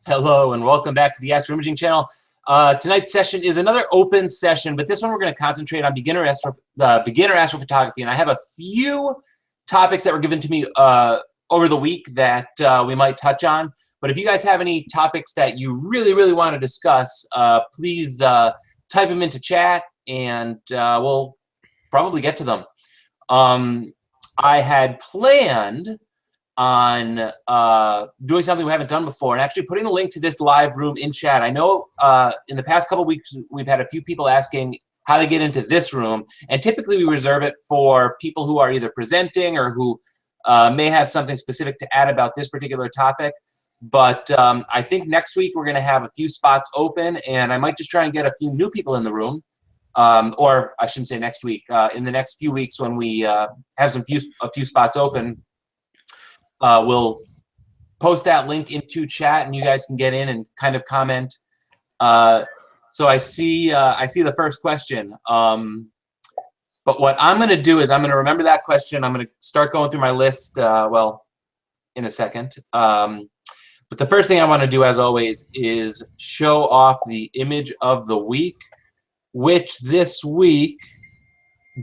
Hello and welcome back to the Astro Imaging channel. Tonight's session is another open session, but this one we're going to concentrate on beginner astrophotography. And I have a few topics that were given to me over the week that we might touch on. But if you guys have any topics that you really want to discuss, please type them into chat and we'll probably get to them. I had planned on doing something we haven't done before and actually putting a link to this live room in chat. I know in the past couple of weeks we've had a few people asking how they get into this room, and typically we reserve it for people who are either presenting or who may have something specific to add about this particular topic. But I think next week we're going to have a few spots open, and I might just try and get a few new people in the room. Or I shouldn't say next week, in the next few weeks when we have a few spots open. We'll post that link into chat, and you guys can get in and kind of comment. So I see the first question. But what I'm going to do is I'm going to remember that question. I'm going to start going through my list. Well, in a second. But the first thing I want to do, as always, is show off the image of the week, which this week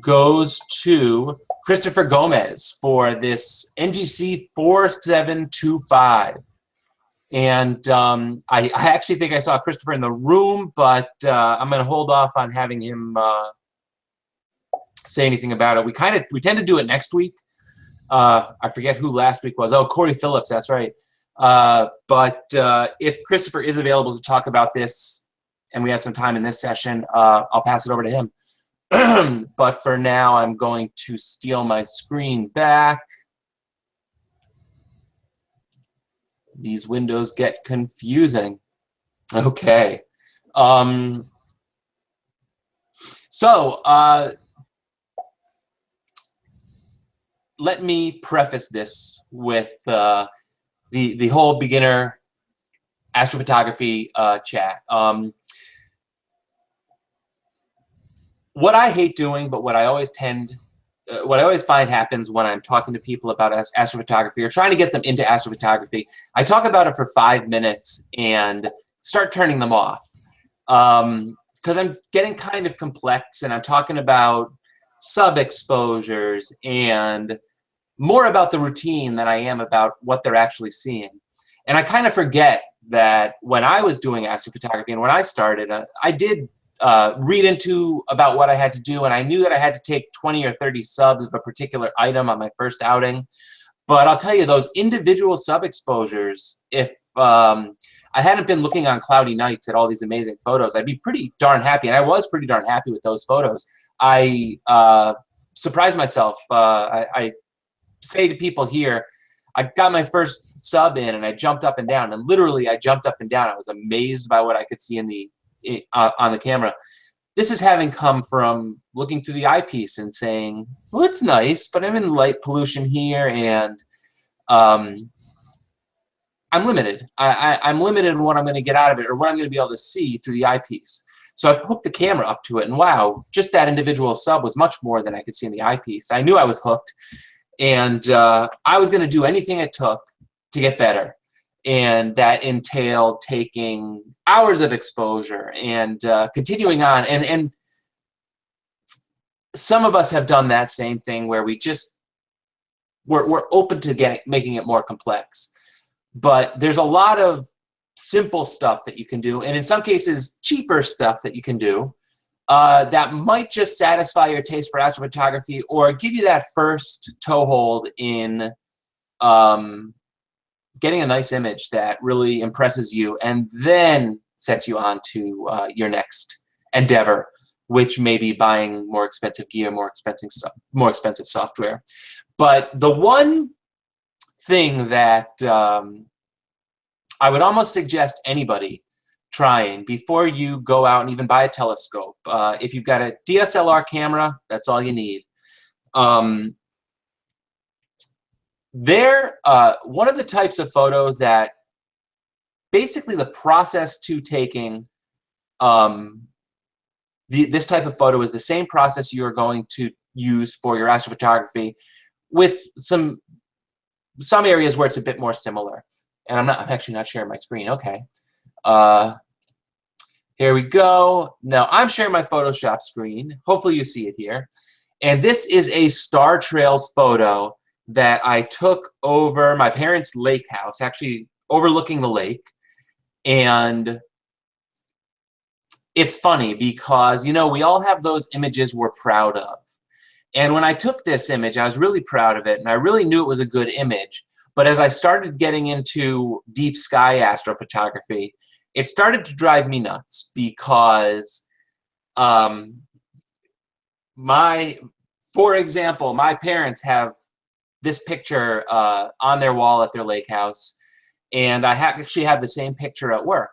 goes to Christopher Gomez for this NGC 4725. And I actually think I saw Christopher in the room, but I'm going to hold off on having him say anything about it. We tend to do it next week. I forget who last week was. Oh, Corey Phillips, that's right. But if Christopher is available to talk about this and we have some time in this session, I'll pass it over to him. But for now, I'm going to steal my screen back. These windows get confusing. Okay. Let me preface this with the whole beginner astrophotography chat. What I hate doing, but what I always find happens when I'm talking to people about astrophotography or trying to get them into astrophotography, I talk about it for 5 minutes and start turning them off. Because I'm getting kind of complex and I'm talking about sub-exposures and more about the routine than I am about what they're actually seeing. And I kind of forget that when I was doing astrophotography and when I started, I did read into about what I had to do, and I knew that I had to take 20 or 30 subs of a particular item on my first outing. But I'll tell you, those individual sub exposures, if I hadn't been looking on cloudy nights at all these amazing photos, I'd be pretty darn happy, and I was pretty darn happy with those photos. I surprised myself. I say to people here, I got my first sub in and I jumped up and down, and literally I jumped up and down. I was amazed by what I could see on the camera. This is having come from looking through the eyepiece and saying, well, it's nice, but I'm in light pollution here, and I'm limited. I'm limited in what I'm going to get out of it or what I'm going to be able to see through the eyepiece. So I hooked the camera up to it, and wow, just that individual sub was much more than I could see in the eyepiece. I knew I was hooked, and I was going to do anything it took to get better. And that entailed taking hours of exposure and continuing on. And some of us have done that same thing where we're open to making it more complex. But there's a lot of simple stuff that you can do, and in some cases, cheaper stuff that you can do that might just satisfy your taste for astrophotography or give you that first toehold in getting a nice image that really impresses you and then sets you on to your next endeavor, which may be buying more expensive gear, more expensive software. But the one thing that I would almost suggest anybody trying before you go out and even buy a telescope, if you've got a DSLR camera, that's all you need. One of the types of photos that basically the process to taking this type of photo is the same process you're going to use for your astrophotography, with some areas where it's a bit more similar. And I'm actually not sharing my screen. Okay. Here we go. Now I'm sharing my Photoshop screen. Hopefully you see it here. And this is a Star Trails photo that I took over my parents' lake house, actually overlooking the lake. And it's funny because, you know, we all have those images we're proud of. And when I took this image, I was really proud of it, and I really knew it was a good image. But as I started getting into deep sky astrophotography, it started to drive me nuts because for example, my parents have this picture on their wall at their lake house, and I actually have the same picture at work.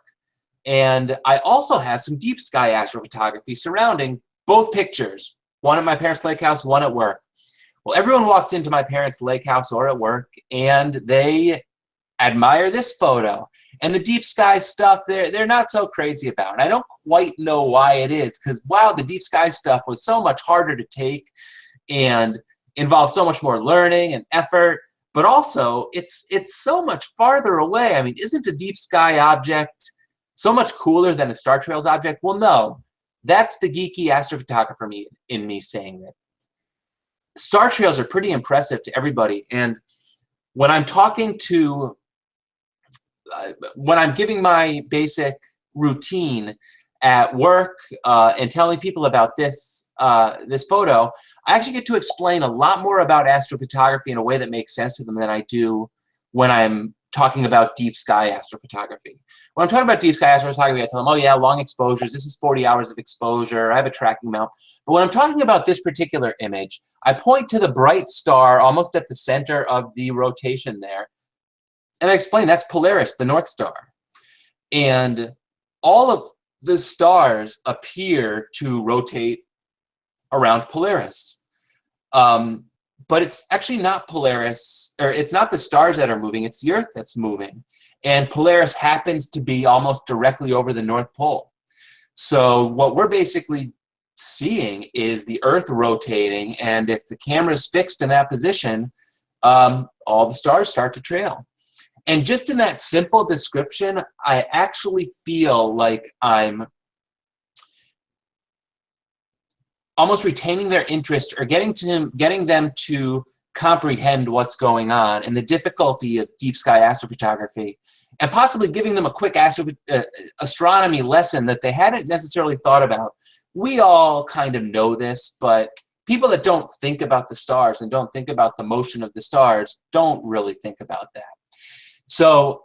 And I also have some deep sky astrophotography surrounding both pictures, one at my parents' lake house, one at work. Well, everyone walks into my parents' lake house or at work, and they admire this photo. And the deep sky stuff, they're not so crazy about. And I don't quite know why it is, because wow, the deep sky stuff was so much harder to take and involves so much more learning and effort. But also, it's so much farther away. I mean, isn't a deep sky object so much cooler than a Star Trails object? Well, no. That's the geeky astrophotographer in me saying that. Star Trails are pretty impressive to everybody. And when I'm talking to, when I'm giving my basic routine at work and telling people about this, this photo, I actually get to explain a lot more about astrophotography in a way that makes sense to them than I do when I'm talking about deep sky astrophotography. When I'm talking about deep sky astrophotography, I tell them, oh yeah, long exposures, this is 40 hours of exposure, I have a tracking mount. But when I'm talking about this particular image, I point to the bright star almost at the center of the rotation there, and I explain that's Polaris, the North Star. And all of the stars appear to rotate around Polaris. But it's actually not Polaris, or it's not the stars that are moving, it's the Earth that's moving. And Polaris happens to be almost directly over the North Pole. So what we're basically seeing is the Earth rotating, and if the camera's fixed in that position, all the stars start to trail. And just in that simple description, I actually feel like I'm almost retaining their interest or getting them to comprehend what's going on and the difficulty of deep sky astrophotography, and possibly giving them a quick astronomy lesson that they hadn't necessarily thought about. We all kind of know this, but people that don't think about the stars and don't think about the motion of the stars don't really think about that. So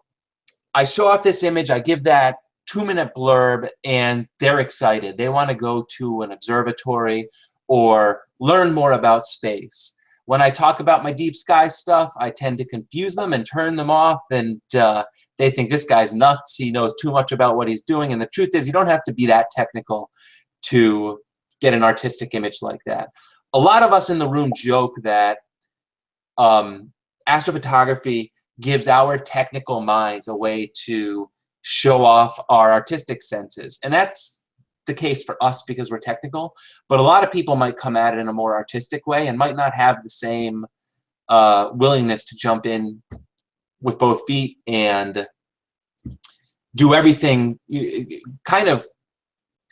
I show off this image, I give that 2-minute blurb, and they're excited. They want to go to an observatory or learn more about space. When I talk about my deep sky stuff, I tend to confuse them and turn them off, and they think this guy's nuts, he knows too much about what he's doing. And the truth is, you don't have to be that technical to get an artistic image like that. A lot of us in the room joke that astrophotography gives our technical minds a way to show off our artistic senses. And that's the case for us because we're technical, but a lot of people might come at it in a more artistic way and might not have the same willingness to jump in with both feet and do everything, kind of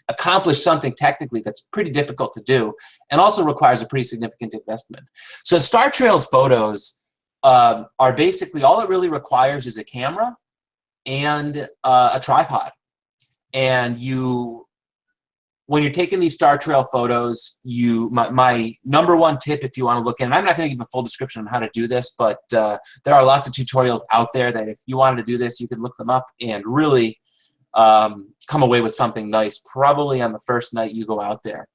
accomplish something technically that's pretty difficult to do and also requires a pretty significant investment. So Star Trails photos are basically, all it really requires is a camera and a tripod. And when you're taking these Star Trail photos, my number one tip, if you want to look in, and I'm not going to give a full description on how to do this, but there are lots of tutorials out there that if you wanted to do this, you could look them up and really come away with something nice, probably on the first night you go out there.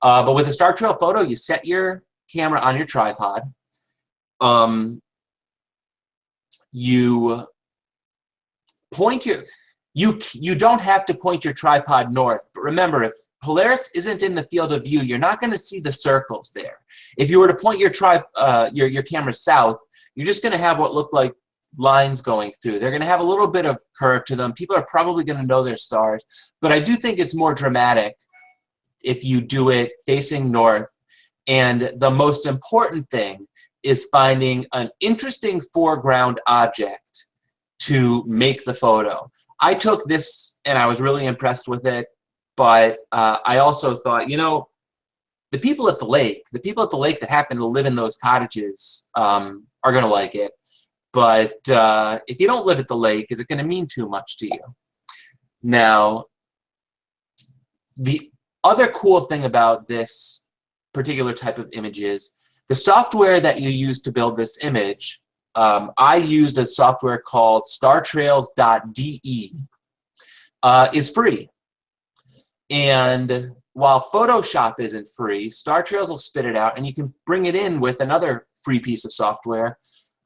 But with a Star Trail photo, you set your camera on your tripod. You point you don't have to point your tripod north, but remember, if Polaris isn't in the field of view, you're not going to see the circles there. If you were to point your camera south, you're just going to have what look like lines going through. They're going to have a little bit of curve to them. People are probably going to know their stars, but I do think it's more dramatic if you do it facing north. And the most important thing is finding an interesting foreground object to make the photo. I took this and I was really impressed with it, but I also thought, you know, the people at the lake that happen to live in those cottages are going to like it. But if you don't live at the lake, is it going to mean too much to you? Now, the other cool thing about this particular type of image is the software that you use to build this image. I used a software called startrails.de. Is free. And while Photoshop isn't free, StarTrails will spit it out, and you can bring it in with another free piece of software.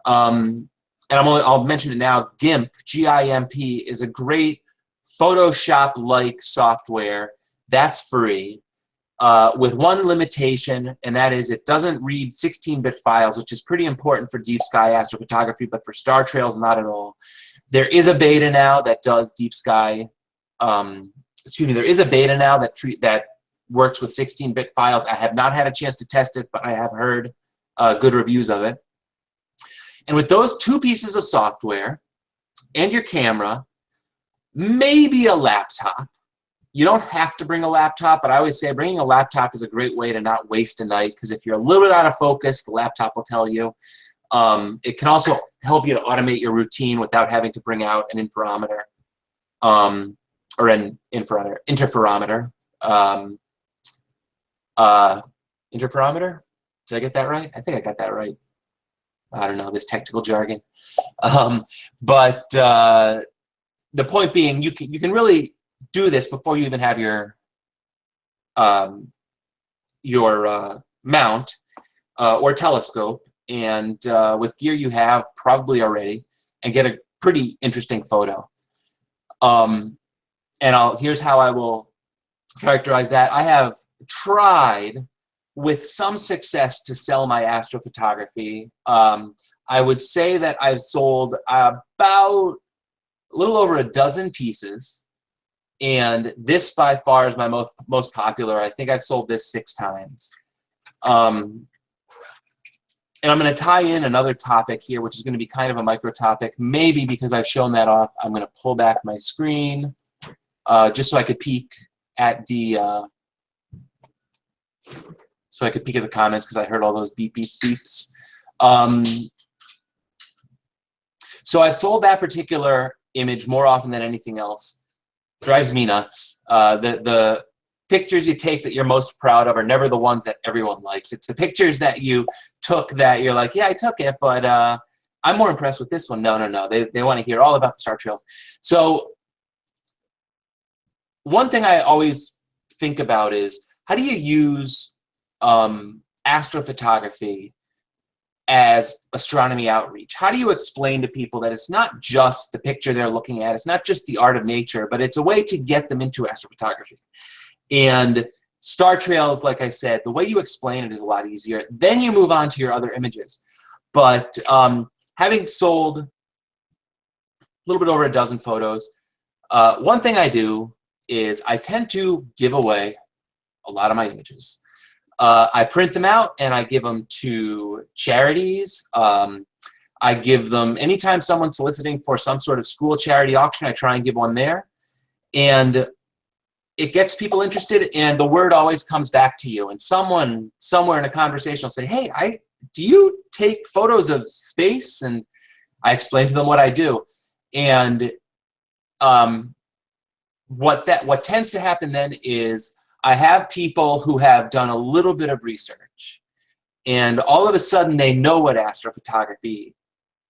And I'll mention it now. GIMP, G-I-M-P, is a great Photoshop-like software that's free, with one limitation, and that is it doesn't read 16-bit files, which is pretty important for deep sky astrophotography, but for StarTrails, not at all. There is a beta now that does deep sky. There is a beta now that works with 16-bit files. I have not had a chance to test it, but I have heard good reviews of it. And with those two pieces of software and your camera, maybe a laptop. You don't have to bring a laptop, but I always say bringing a laptop is a great way to not waste a night, because if you're a little bit out of focus, the laptop will tell you. It can also help you to automate your routine without having to bring out an interferometer. Or an interferometer. Interferometer? Did I get that right? I think I got that right. I don't know, this technical jargon. But the point being, you can really do this before you even have your mount or telescope, and with gear you have probably already, and get a pretty interesting photo. And here's how I will characterize that. I have tried with some success to sell my astrophotography. I would say that I've sold about a little over a dozen pieces, and this by far is my most popular. I think I've sold this 6 times. And I'm going to tie in another topic here, which is going to be kind of a micro topic. Maybe because I've shown that off, I'm going to pull back my screen just so I could peek at the comments, because I heard all those beep, beep, beeps. So I've sold that particular image more often than anything else. Drives me nuts. The pictures you take that you're most proud of are never the ones that everyone likes. It's the pictures that you took that you're like, yeah, I took it, but I'm more impressed with this one. No, no, no. They want to hear all about the star trails. So one thing I always think about is, how do you use astrophotography as astronomy outreach? How do you explain to people that it's not just the picture they're looking at, it's not just the art of nature, but it's a way to get them into astrophotography? And star trails, like I said, the way you explain it is a lot easier. Then you move on to your other images. But having sold a little bit over a dozen photos, one thing I do is I tend to give away a lot of my images. I print them out and I give them to charities. I give them, anytime someone's soliciting for some sort of school charity auction, I try and give one there. And it gets people interested, and the word always comes back to you. And someone somewhere in a conversation will say, hey, do you take photos of space? And I explain to them what I do. And what tends to happen then is I have people who have done a little bit of research, and all of a sudden they know what astrophotography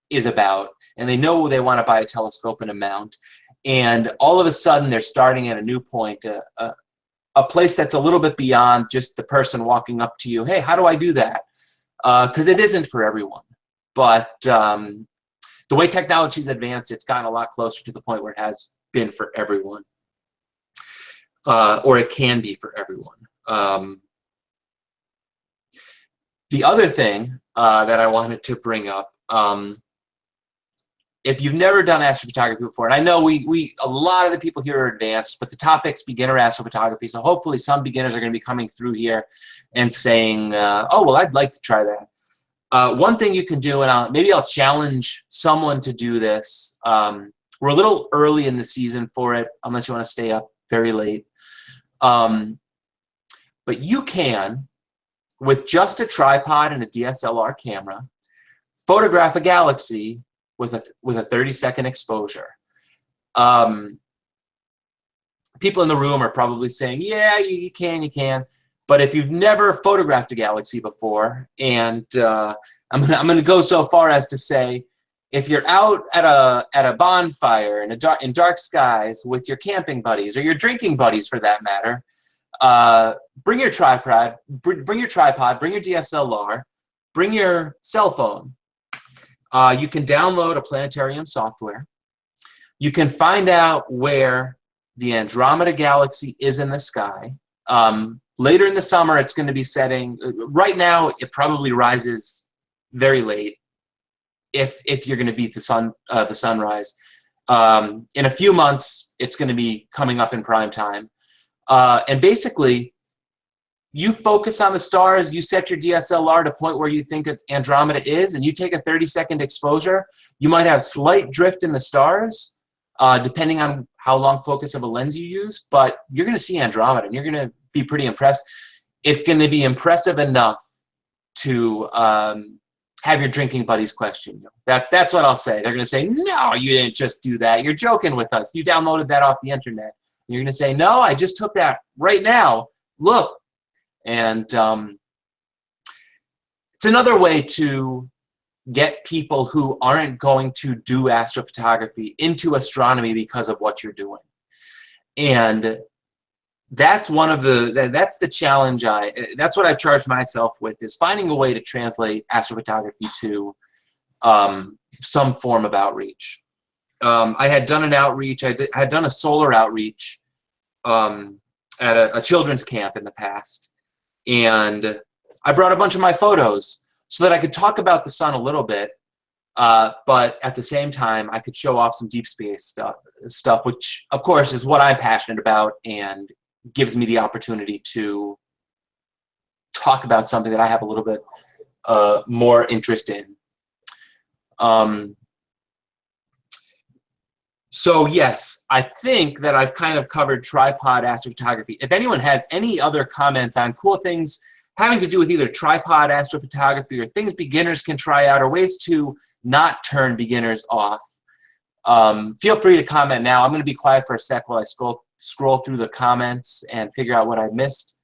is about, and they know they want to buy a telescope and a mount, and all of a sudden they're starting at a new point, a place that's a little bit beyond just the person walking up to you, hey, how do I do that? Because it isn't for everyone. But the way technology's advanced, it's gotten a lot closer to the point where it has been for everyone. Or it can be for everyone. The other thing that I wanted to bring up, if you've never done astrophotography before, and I know a lot of the people here are advanced, but the topic's beginner astrophotography, so hopefully some beginners are going to be coming through here and saying, oh, well, I'd like to try that. One thing you can do, and maybe I'll challenge someone to do this. We're a little early in the season for it, unless you want to stay up very late. But you can, with just a tripod and a DSLR camera, photograph a galaxy with a 30-second exposure. People in the room are probably saying, yeah, you can. But if you've never photographed a galaxy before, and I'm gonna go so far as to say, if you're out at a bonfire in dark skies with your camping buddies, or your drinking buddies for that matter, bring your tripod, bring your DSLR, bring your cell phone. You can download a planetarium software. You can find out where the Andromeda galaxy is in the sky. Later in the summer, it's going to be setting. Right now, it probably rises very late if you're going to beat the sunrise. In a few months, it's going to be coming up in prime time. And basically, you focus on the stars, you set your DSLR to point where you think Andromeda is, and you take a 30-second exposure. You might have slight drift in the stars, depending on how long focus of a lens you use, but you're going to see Andromeda, and you're going to be pretty impressed. It's going to be impressive enough to have your drinking buddies question you. That's what I'll say. They're going to say, no, you didn't just do that. You're joking with us. You downloaded that off the internet. And you're going to say, no, I just took that right now. Look. And it's another way to get people who aren't going to do astrophotography into astronomy because of what you're doing. And that's that's the challenge that's what I've charged myself with, is finding a way to translate astrophotography to some form of outreach. I had done an outreach, I had done a solar outreach at a children's camp in the past. And I brought a bunch of my photos so that I could talk about the sun a little bit, but at the same time, I could show off some deep space stuff, which, of course, is what I'm passionate about and gives me the opportunity to talk about something that I have a little bit more interest in. So yes, I think that I've kind of covered tripod astrophotography. If anyone has any other comments on cool things having to do with either tripod astrophotography or things beginners can try out, or ways to not turn beginners off, feel free to comment now. I'm going to be quiet for a sec while I scroll through the comments and figure out what I missed,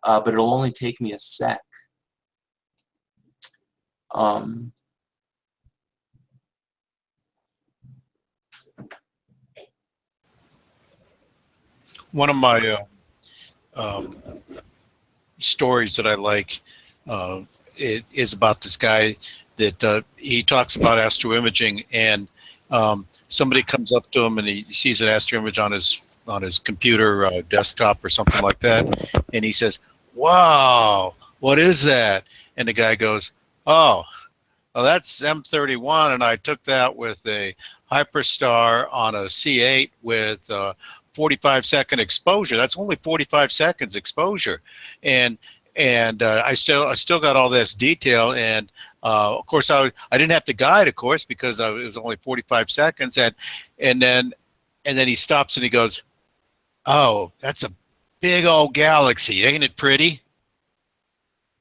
but it'll only take me a sec. One of my stories that I like it is about this guy that he talks about astroimaging, and somebody comes up to him and he sees an astroimage on his computer desktop or something like that, and he says, "Wow, what is that?" And the guy goes, "Oh, well, that's M31, and I took that with a Hyperstar on a C8 with 45-second exposure. That's only 45 seconds exposure, and I still got all this detail, and of course I didn't have to guide, of course, because it was only 45 seconds, and then he stops and he goes, "Oh, that's a big old galaxy, ain't it pretty?"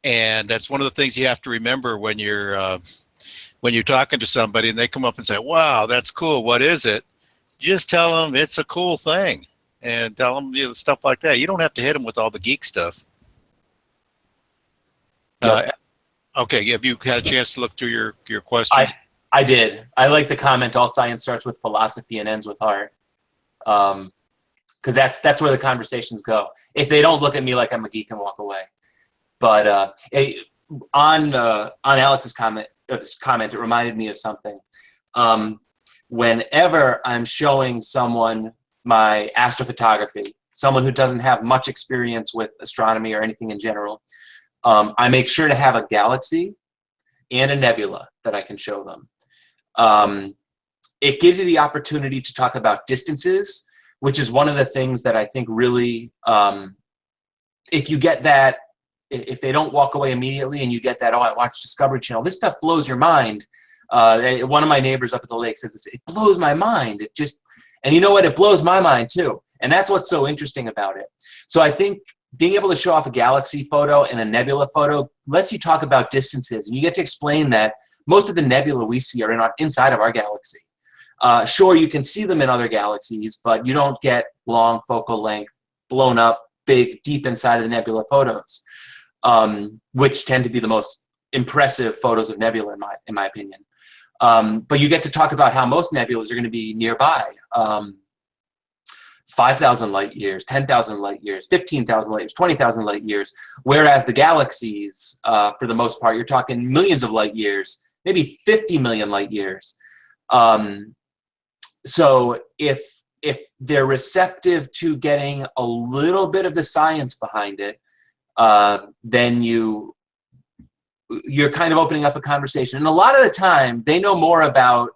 And that's one of the things you have to remember when you're talking to somebody and they come up and say, "Wow, that's cool. What is it?" Just tell them it's a cool thing, and tell them, you know, stuff like that. You don't have to hit them with all the geek stuff. Yep. Okay, have you had a chance to look through your questions? I did. I like the comment, all science starts with philosophy and ends with art. Because that's where the conversations go. If they don't look at me like I'm a geek and walk away. But on Alex's comment, it reminded me of something. Whenever I'm showing someone my astrophotography, someone who doesn't have much experience with astronomy or anything in general, I make sure to have a galaxy and a nebula that I can show them. It gives you the opportunity to talk about distances, which is one of the things that I think really, if you get that if they don't walk away immediately and you get that, oh, I watched Discovery Channel, this stuff blows your mind. One of my neighbors up at the lake says this, it blows my mind. It just, and you know what? It blows my mind too. And that's what's so interesting about it. So I think being able to show off a galaxy photo and a nebula photo lets you talk about distances. And you get to explain that most of the nebula we see are inside of our galaxy. Sure, you can see them in other galaxies, but you don't get long focal length, blown up, big, deep inside of the nebula photos, which tend to be the most impressive photos of nebula in my opinion. But you get to talk about how most nebulas are going to be nearby. 5,000 light years, 10,000 light years, 15,000 light years, 20,000 light years, whereas the galaxies, for the most part, you're talking millions of light years, maybe 50 million light years. So if they're receptive to getting a little bit of the science behind it, then you're kind of opening up a conversation. And a lot of the time, they know more about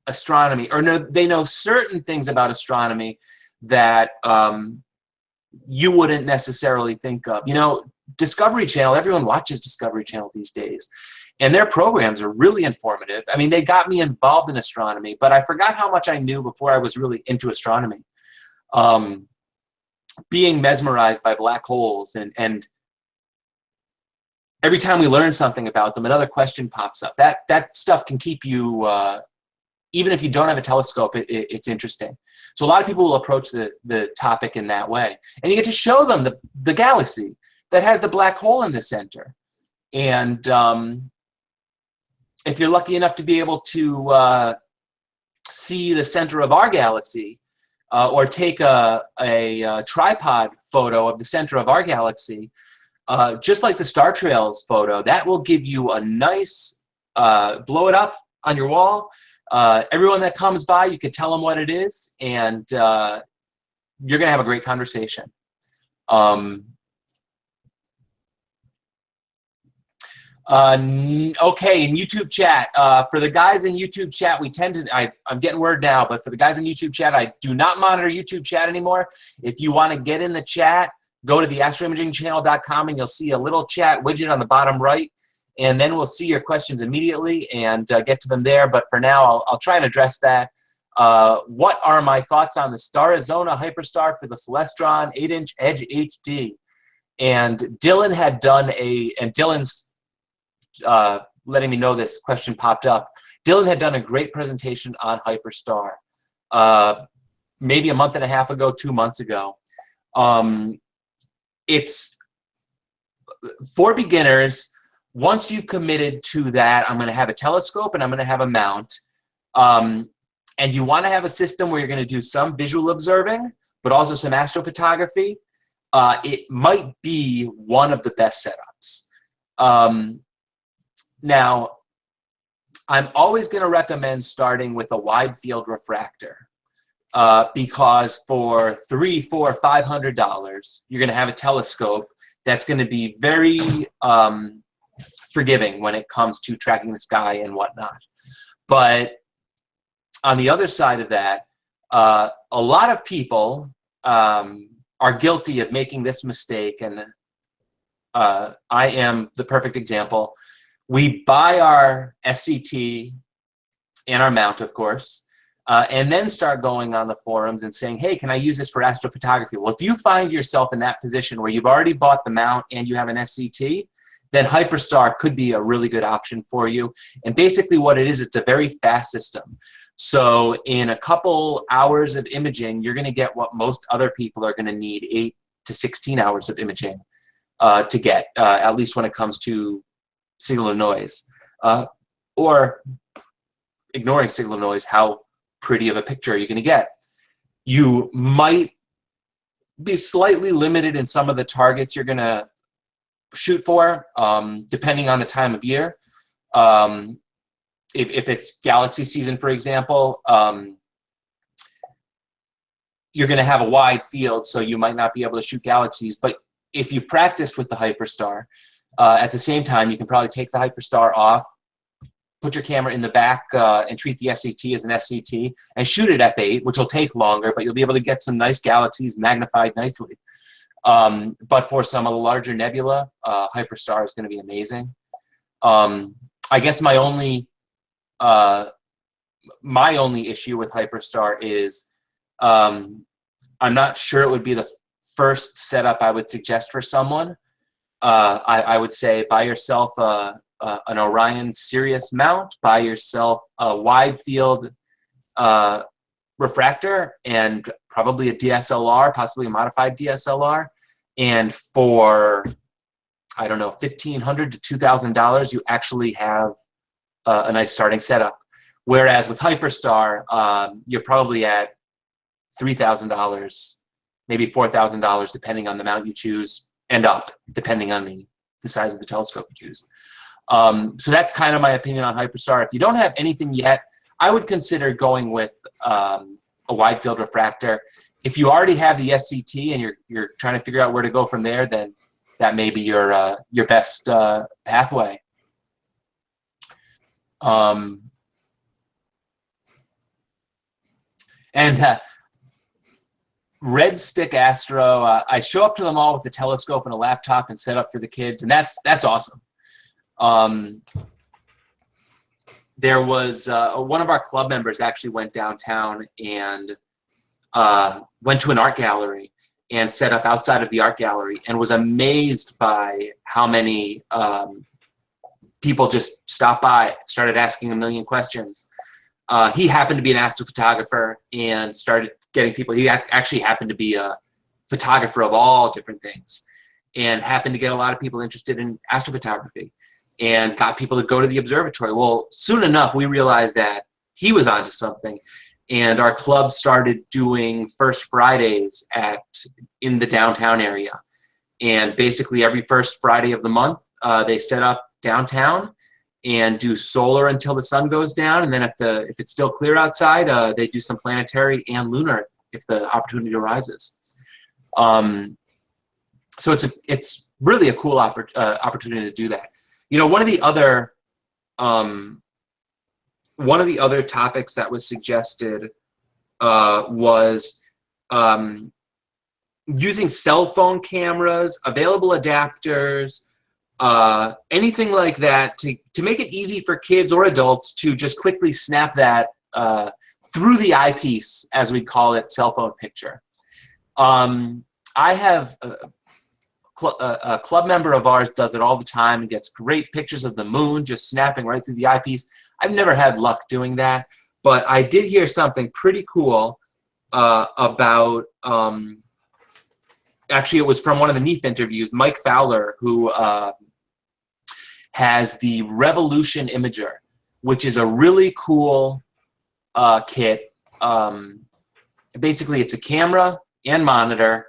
astronomy, or they know certain things about astronomy that you wouldn't necessarily think of. You know, Discovery Channel, everyone watches Discovery Channel these days, and their programs are really informative. I mean, they got me involved in astronomy, but I forgot how much I knew before I was really into astronomy. Being mesmerized by black holes, and every time we learn something about them, another question pops up. That stuff can keep you, even if you don't have a telescope, it's interesting. So a lot of people will approach the topic in that way. And you get to show them the galaxy that has the black hole in the center. And if you're lucky enough to be able to see the center of our galaxy, or take a tripod photo of the center of our galaxy, just like the star trails photo, that will give you a nice, blow it up on your wall. Everyone that comes by, you can tell them what it is, and you're going to have a great conversation. Okay, in YouTube chat, for the guys in YouTube chat, we tend to, I'm getting word now, but for the guys in YouTube chat, I do not monitor YouTube chat anymore. If you want to get in the chat, go to the astroimagingchannel.com and you'll see a little chat widget on the bottom right, and then we'll see your questions immediately and get to them there. But for now, I'll try and address that. What are my thoughts on the Starizona Hyperstar for the Celestron 8-inch Edge HD? And Dylan had done and Dylan's letting me know this question popped up. Dylan had done a great presentation on Hyperstar maybe a month and a half ago, 2 months ago. It's for beginners. Once you've committed to that, I'm going to have a telescope and I'm going to have a mount. And you want to have a system where you're going to do some visual observing, but also some astrophotography. It might be one of the best setups. Now, I'm always going to recommend starting with a wide field refractor because for $300, $400, $500, you're going to have a telescope that's going to be very forgiving when it comes to tracking the sky and whatnot. But on the other side of that, a lot of people are guilty of making this mistake, and I am the perfect example. We buy our SCT and our mount, of course, and then start going on the forums and saying, hey, can I use this for astrophotography? Well, if you find yourself in that position where you've already bought the mount and you have an SCT, then Hyperstar could be a really good option for you. And basically what it is, it's a very fast system. So in a couple hours of imaging, you're going to get what most other people are going to need 8 to 16 hours of imaging to get, at least when it comes to signal to noise. Or ignoring signal to noise, how pretty of a picture are you going to get? You might be slightly limited in some of the targets you're going to shoot for, depending on the time of year. If it's galaxy season, for example, you're going to have a wide field, so you might not be able to shoot galaxies. But if you've practiced with the Hyperstar, at the same time, you can probably take the Hyperstar off, put your camera in the back, and treat the SCT as an SCT, and shoot at f8, which will take longer, but you'll be able to get some nice galaxies magnified nicely. But for some of the larger nebula, Hyperstar is going to be amazing. I guess my only issue with Hyperstar is I'm not sure it would be the first setup I would suggest for someone. I would say buy yourself an Orion Sirius mount, buy yourself a wide field refractor, and probably a DSLR, possibly a modified DSLR. And for, I don't know, $1,500 to $2,000, you actually have a nice starting setup. Whereas with Hyperstar, you're probably at $3,000, maybe $4,000, depending on the mount you choose, and up, depending on the size of the telescope you choose. So that's kind of my opinion on Hyperstar. If you don't have anything yet, I would consider going with a wide field refractor. If you already have the SCT and you're trying to figure out where to go from there, then that may be your best pathway. Red Stick Astro, I show up to them all with a telescope and a laptop and set up for the kids, and that's awesome. There was one of our club members actually went downtown and went to an art gallery and set up outside of the art gallery, and was amazed by how many people just stopped by, started asking a million questions. He happened to be an astrophotographer and started getting people. He actually happened to be a photographer of all different things, and happened to get a lot of people interested in astrophotography, and got people to go to the observatory. Well, soon enough, we realized that he was onto something, and our club started doing First Fridays in the downtown area. And basically every first Friday of the month, they set up downtown and do solar until the sun goes down, and then if it's still clear outside, they do some planetary and lunar if the opportunity arises. So it's really a cool opportunity to do that. You know, one of the other topics that was suggested was using cell phone cameras, available adapters, anything like that to make it easy for kids or adults to just quickly snap that through the eyepiece, as we call it, cell phone picture. I have a club member of ours does it all the time and gets great pictures of the moon just snapping right through the eyepiece. I've never had luck doing that, but I did hear something pretty cool about, actually it was from one of the NEAF interviews, Mike Fowler, who has the Revolution Imager, which is a really cool kit. Basically, it's a camera and monitor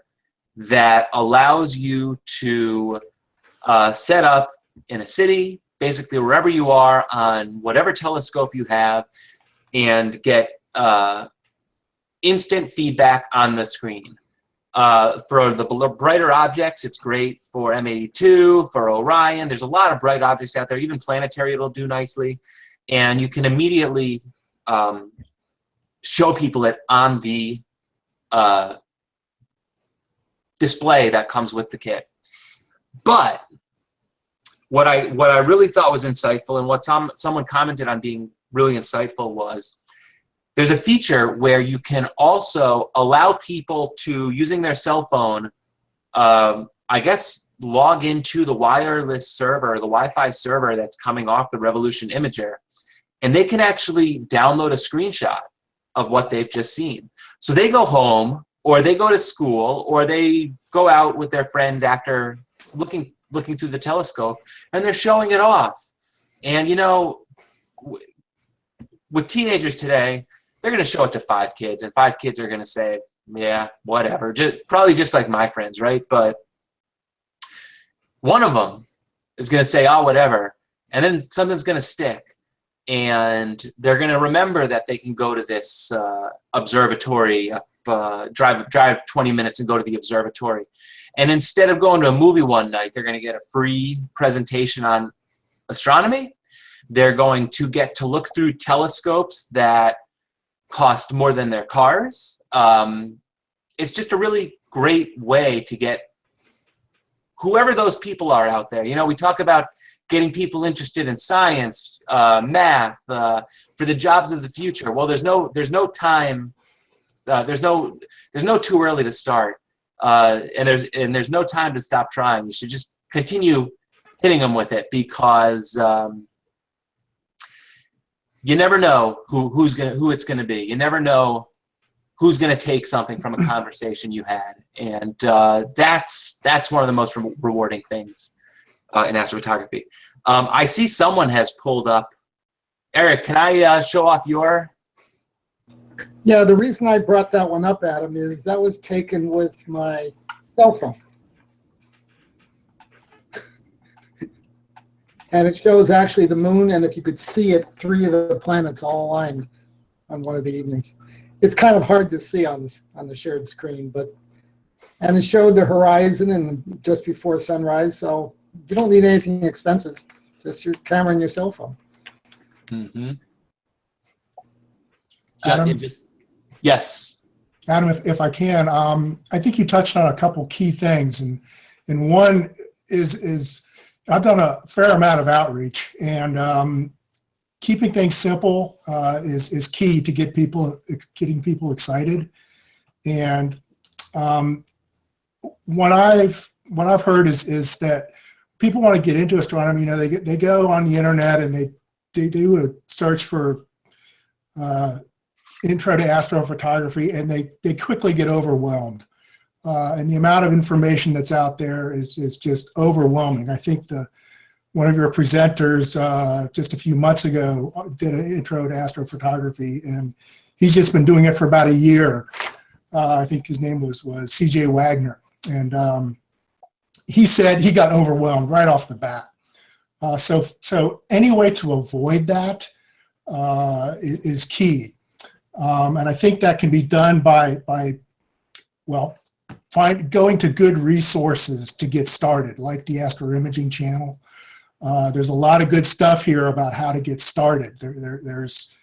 that allows you to set up in a city, basically wherever you are on whatever telescope you have, and get instant feedback on the screen. For the brighter objects, it's great for M82, for Orion. There's a lot of bright objects out there. Even planetary it'll do nicely. And you can immediately show people it on the display that comes with the kit. But what I really thought was insightful, and what someone commented on being really insightful, was there's a feature where you can also allow people to, using their cell phone, I guess, log into the wireless server, the Wi-Fi server that's coming off the Revolution Imager, and they can actually download a screenshot of what they've just seen. So they go home, or they go to school, or they go out with their friends after looking through the telescope, and they're showing it off. And, you know, with teenagers today, they're going to show it to 5 kids, and 5 kids are going to say, yeah, whatever. Probably just like my friends, right? But one of them is going to say, oh, whatever. And then something's going to stick. And they're going to remember that they can go to this observatory, drive 20 minutes and go to the observatory. And instead of going to a movie one night, they're going to get a free presentation on astronomy. They're going to get to look through telescopes that cost more than their cars. It's just a really great way to get whoever those people are out there. You know, we talk about getting people interested in science, math, for the jobs of the future. Well, there's no time. There's no too early to start, and there's no time to stop trying. You should just continue hitting them with it, because you never know who it's gonna be. You never know who's gonna take something from a conversation you had, and that's one of the most rewarding things in astrophotography. I see someone has pulled up. Eric, can I show off your? Yeah, the reason I brought that one up, Adam, is that was taken with my cell phone. And it shows actually the moon, and if you could see it, 3 of the planets all aligned on one of the evenings. It's kind of hard to see on the shared screen, and it showed the horizon and just before sunrise, so you don't need anything expensive, just your camera and your cell phone. Mm-hmm. Adam, yes. Adam, if I can, I think you touched on a couple key things, and one is I've done a fair amount of outreach, and keeping things simple is key to getting people excited. And what I've heard is that people want to get into astronomy. You know, they go on the internet and they do a search for intro to astrophotography, and they quickly get overwhelmed. And the amount of information that's out there is just overwhelming. I think one of your presenters just a few months ago did an intro to astrophotography, and he's just been doing it for about a year. I think his name was CJ Wagner, and he said he got overwhelmed right off the bat. So any way to avoid that is key, and I think that can be done by going to good resources to get started, like the Astroimaging channel. There's a lot of good stuff here about how to get started. There's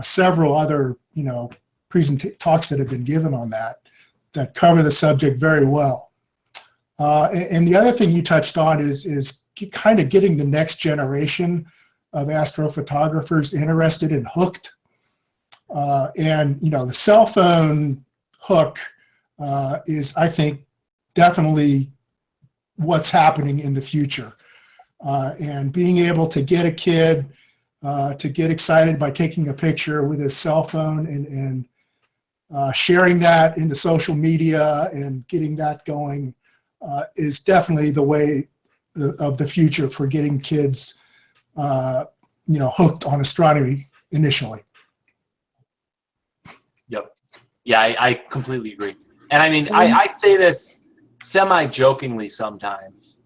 several other talks that have been given on that cover the subject very well. And the other thing you touched on is kind of getting the next generation of astrophotographers interested and hooked. And the cell phone hook is, I think, definitely what's happening in the future. And being able to get a kid to get excited by taking a picture with his cell phone and sharing that into social media and getting that going is definitely the way of the future for getting kids hooked on astronomy initially. Yep. Yeah, I completely agree. And I mean, I say this semi-jokingly sometimes,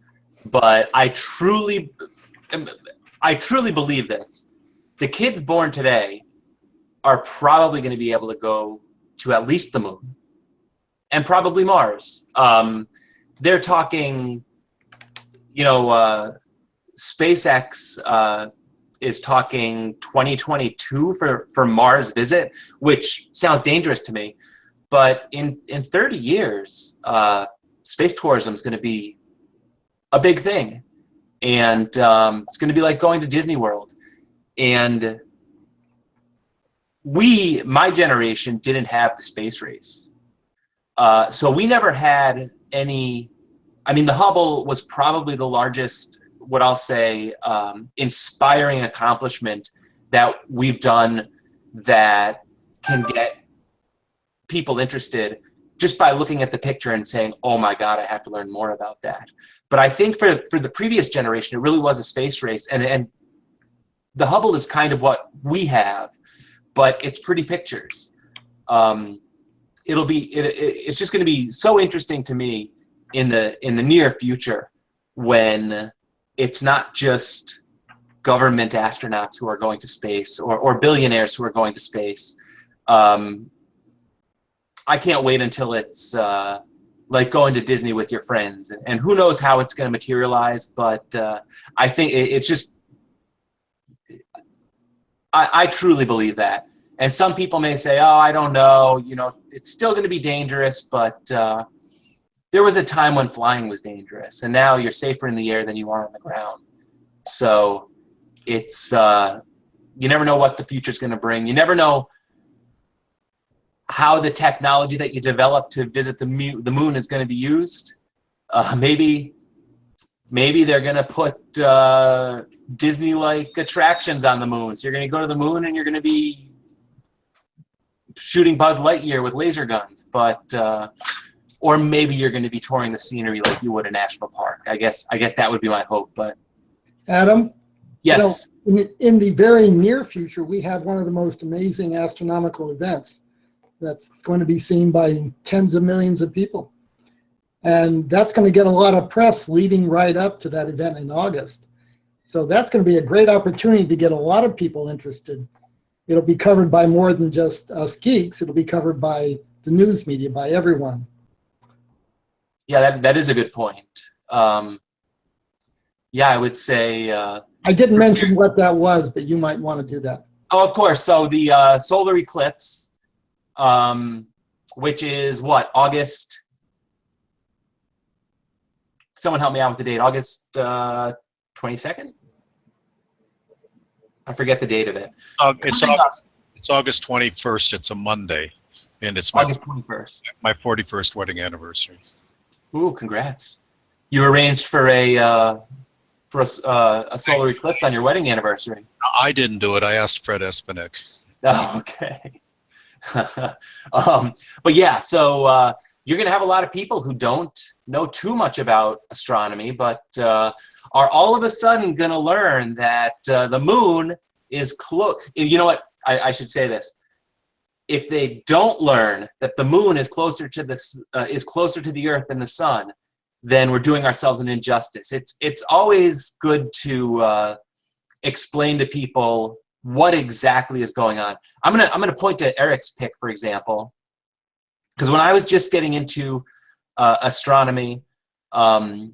but I truly believe this. The kids born today are probably going to be able to go to at least the moon and probably Mars. They're talking, SpaceX is talking 2022 for Mars visit, which sounds dangerous to me. But in 30 years, space tourism is going to be a big thing. And it's going to be like going to Disney World. And my generation, didn't have the space race. So we never had any. I mean, the Hubble was probably the largest, what I'll say, inspiring accomplishment that we've done that can get people interested just by looking at the picture and saying, oh my God, I have to learn more about that. But I think for the previous generation, it really was a space race. And the Hubble is kind of what we have, but it's pretty pictures. It's just going to be so interesting to me in the near future when it's not just government astronauts who are going to space or billionaires who are going to space. I can't wait until it's like going to Disney with your friends, and who knows how it's going to materialize, but I think it's just, I truly believe that. And some people may say, oh, I don't know, it's still going to be dangerous, but there was a time when flying was dangerous, and now you're safer in the air than you are on the ground. So it's, you never know what the future's going to bring. You never know how the technology that you develop to visit the moon is going to be used. Maybe they're going to put Disney-like attractions on the moon. So you're going to go to the moon and you're going to be shooting Buzz Lightyear with laser guns. But or maybe you're going to be touring the scenery like you would a national park. I guess that would be my hope. But Adam? Yes. You know, in the very near future, we have one of the most amazing astronomical events that's going to be seen by tens of millions of people. And that's going to get a lot of press leading right up to that event in August. So that's going to be a great opportunity to get a lot of people interested. It'll be covered by more than just us geeks. It'll be covered by the news media, by everyone. Yeah, that is a good point. Yeah, I would say... I didn't mention what that was, but you might want to do that. Oh, of course. So the solar eclipse, which is what, August? Someone help me out with the date. August 22nd? I forget the date of it. It's August 21st. It's a Monday, and it's August 21st. My 41st wedding anniversary. Ooh, congrats! You arranged for a solar eclipse on your wedding anniversary. I didn't do it. I asked Fred Espenek. Oh, okay. But yeah, so you're going to have a lot of people who don't know too much about astronomy, but are all of a sudden going to learn that the moon is close. You know what? I should say this. If they don't learn that the moon is closer to the Earth than the sun, then we're doing ourselves an injustice. It's always good to explain to people what exactly is going on. I'm gonna point to Eric's pick, for example, because when I was just getting into astronomy, I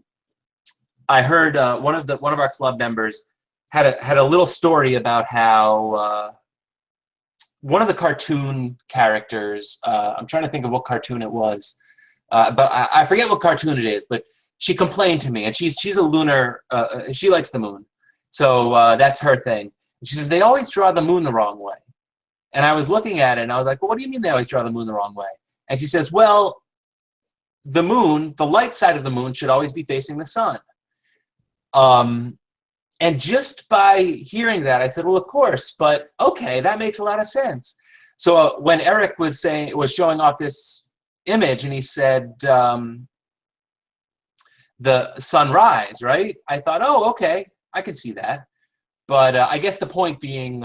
heard one of our club members had a little story about how one of the cartoon characters, I'm trying to think of what cartoon it was, but I forget what cartoon it is, but she complained to me, and she's a lunar, she likes the moon, so that's her thing. And she says, they always draw the moon the wrong way. And I was looking at it, and I was like, well, what do you mean they always draw the moon the wrong way? And she says, well, the moon, the light side of the moon should always be facing the sun. And just by hearing that, I said, well, of course, but okay, that makes a lot of sense. So when Eric was showing off this image, and he said the sunrise, right? I thought, oh, okay, I could see that. But I guess the point being,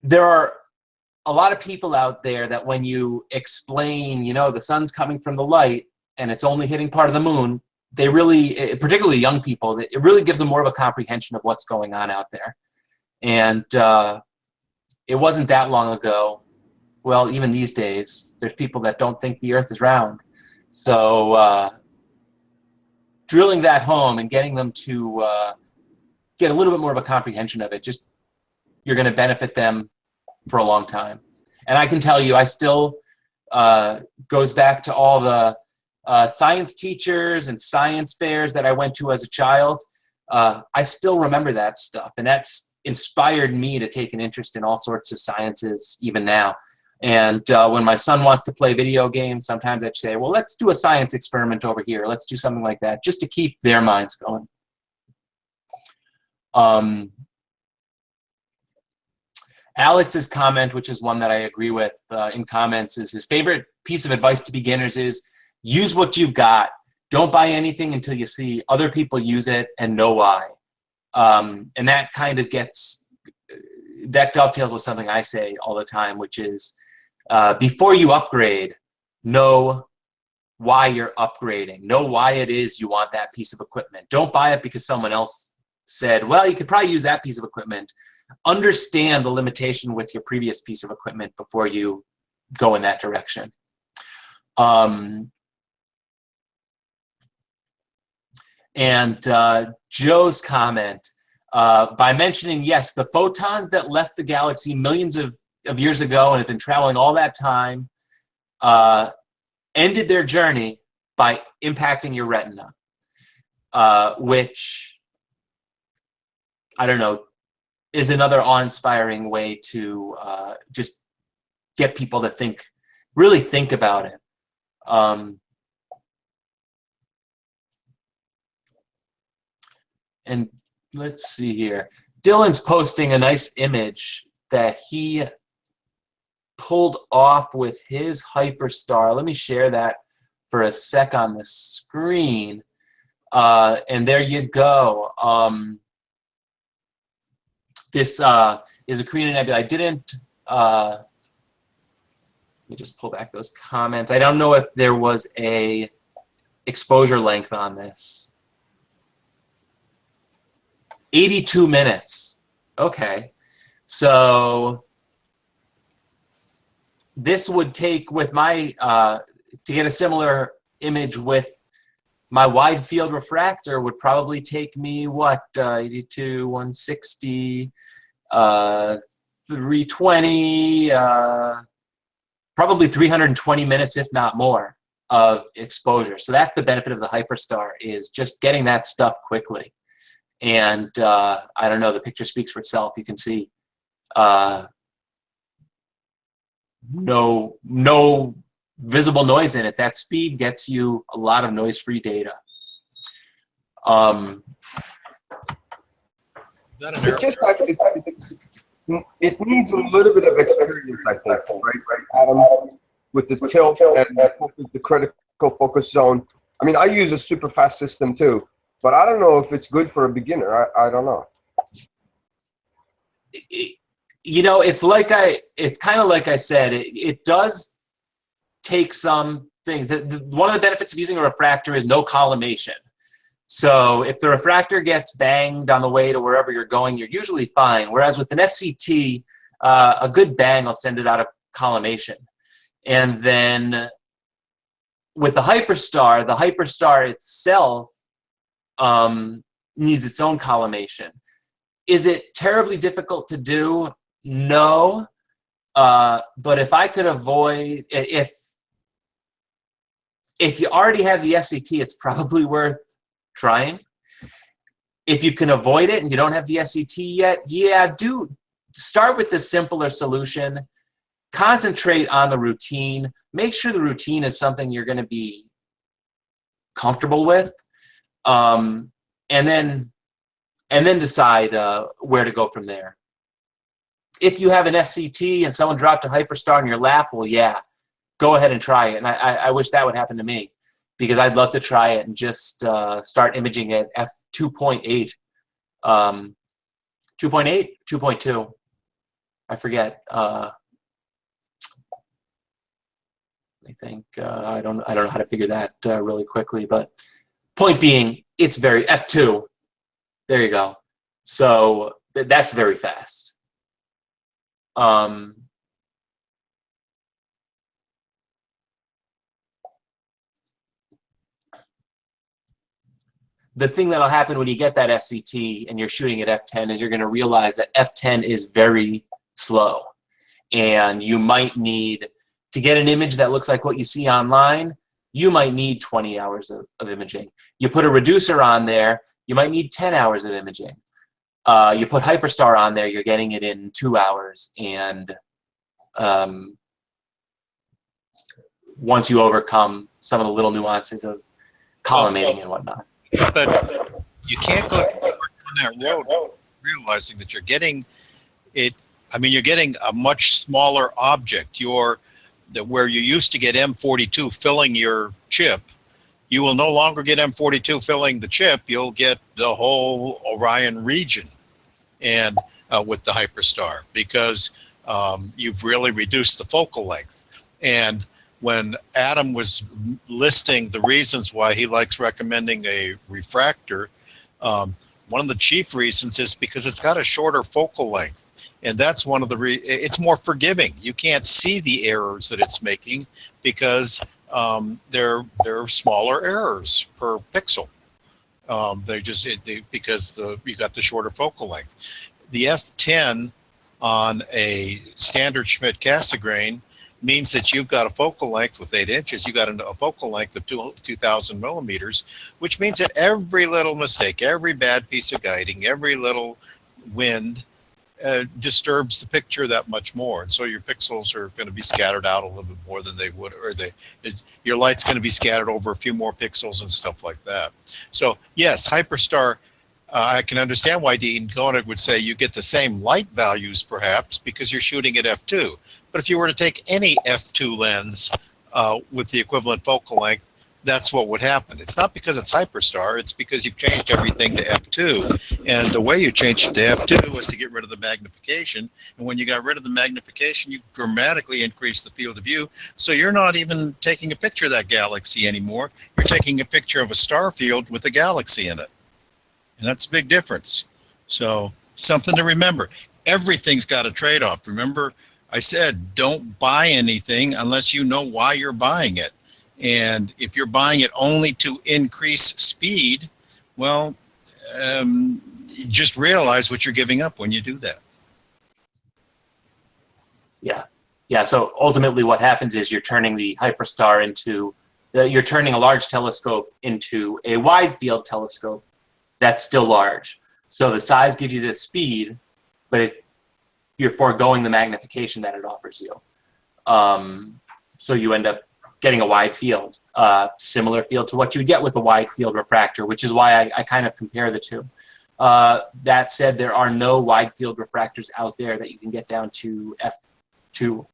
there are a lot of people out there that when you explain, you know, the sun's coming from the light and it's only hitting part of the moon, they really, particularly young people, it really gives them more of a comprehension of what's going on out there. And it wasn't that long ago. Well, even these days, there's people that don't think the Earth is round. So drilling that home and getting them to get a little bit more of a comprehension of it, just you're going to benefit them for a long time. And I can tell you, I still goes back to all the science teachers and science fairs that I went to as a child. I still remember that stuff, and that's inspired me to take an interest in all sorts of sciences even now. And when my son wants to play video games, sometimes I'd say, well, let's do a science experiment over here. Let's do something like that, just to keep their minds going. Alex's comment, which is one that I agree with in comments, is his favorite piece of advice to beginners is use what you've got. Don't buy anything until you see other people use it and know why. And that kind of that dovetails with something I say all the time, which is before you upgrade, know why you're upgrading. Know why it is you want that piece of equipment. Don't buy it because someone else said, well, you could probably use that piece of equipment. Understand the limitation with your previous piece of equipment before you go in that direction. And Joe's comment, by mentioning, yes, the photons that left the galaxy millions of years ago and have been traveling all that time, ended their journey by impacting your retina, which, I don't know, is another awe-inspiring way to just get people to think, really think about it. And let's see here. Dylan's posting a nice image that he pulled off with his Hyperstar. Let me share that for a sec on the screen. And there you go. This is a Carina Nebula. I didn't, let me just pull back those comments. I don't know if there was a exposure length on this. 82 minutes. Okay. So this would take, with my, to get a similar image with my wide field refractor, would probably take me, what, 82, 160, 320, probably 320 minutes, if not more, of exposure. So that's the benefit of the Hyperstar, is just getting that stuff quickly. And I don't know, the picture speaks for itself. You can see no visible noise in it. That speed gets you a lot of noise-free data. It's just like it needs a little bit of experience, I think, right, Adam, with the tilt and the critical focus zone. I mean, I use a super fast system too, but I don't know if it's good for a beginner. I don't know. You know, it's kind of like I said, it does take some things. One of the benefits of using a refractor is no collimation. So if the refractor gets banged on the way to wherever you're going, you're usually fine. Whereas with an SCT, a good bang will send it out of collimation. And then with the Hyperstar itself needs its own collimation. Is it terribly difficult to do? No. But if I could avoid, if you already have the SCT, it's probably worth trying. If you can avoid it and you don't have the SCT yet, yeah, do start with the simpler solution. Concentrate on the routine. Make sure the routine is something you're going to be comfortable with, and then decide where to go from there. If you have an SCT and someone dropped a Hyperstar in your lap, well, yeah, go ahead and try it. And I wish that would happen to me, because I'd love to try it and just start imaging at f2.8, 2.8, 2.2. I forget. I think I don't know how to figure that really quickly, but point being, it's very f2. There you go. So that's very fast. The thing that'll happen when you get that SCT and you're shooting at f10 is you're going to realize that f10 is very slow, and you might need to get an image that looks like what you see online. You might need 20 hours of imaging. You put a reducer on there, you might need 10 hours of imaging. You put Hyperstar on there, you're getting it in 2 hours. And once you overcome some of the little nuances of collimating and whatnot. But you can't go on that road realizing that you're getting it. I mean, you're getting a much smaller object. Where you used to get M42 filling your chip, you will no longer get M42 filling the chip. You'll get the whole Orion region, and with the Hyperstar, because you've really reduced the focal length. And when Adam was listing the reasons why he likes recommending a refractor, one of the chief reasons is because it's got a shorter focal length. And that's one of the it's more forgiving. You can't see the errors that it's making because they're smaller errors per pixel. Because you got the shorter focal length. The f10 on a standard Schmidt Cassegrain means that you've got a focal length with 8 inches. You got a focal length of 2,000 millimeters, which means that every little mistake, every bad piece of guiding, every little wind disturbs the picture that much more. And so your pixels are going to be scattered out a little bit more than they would, or your light's going to be scattered over a few more pixels and stuff like that. So yes, Hyperstar, I can understand why Dean Koenig would say you get the same light values perhaps because you're shooting at f2. But if you were to take any f2 lens with the equivalent focal length, that's what would happen. It's not because it's Hyperstar, it's because you've changed everything to f2. And the way you changed it to f2 was to get rid of the magnification. And when you got rid of the magnification, you dramatically increased the field of view. So you're not even taking a picture of that galaxy anymore. You're taking a picture of a star field with a galaxy in it. And that's a big difference. So something to remember. Everything's got a trade-off. Remember, I said don't buy anything unless you know why you're buying it. And if you're buying it only to increase speed, well, just realize what you're giving up when you do that. Yeah. So ultimately what happens is you're turning the Hyperstar into, you're turning a large telescope into a wide field telescope that's still large. So the size gives you the speed, but you're foregoing the magnification that it offers you. So you end up getting a wide field, similar field to what you would get with a wide field refractor, which is why I kind of compare the two. That said, there are no wide field refractors out there that you can get down to f2.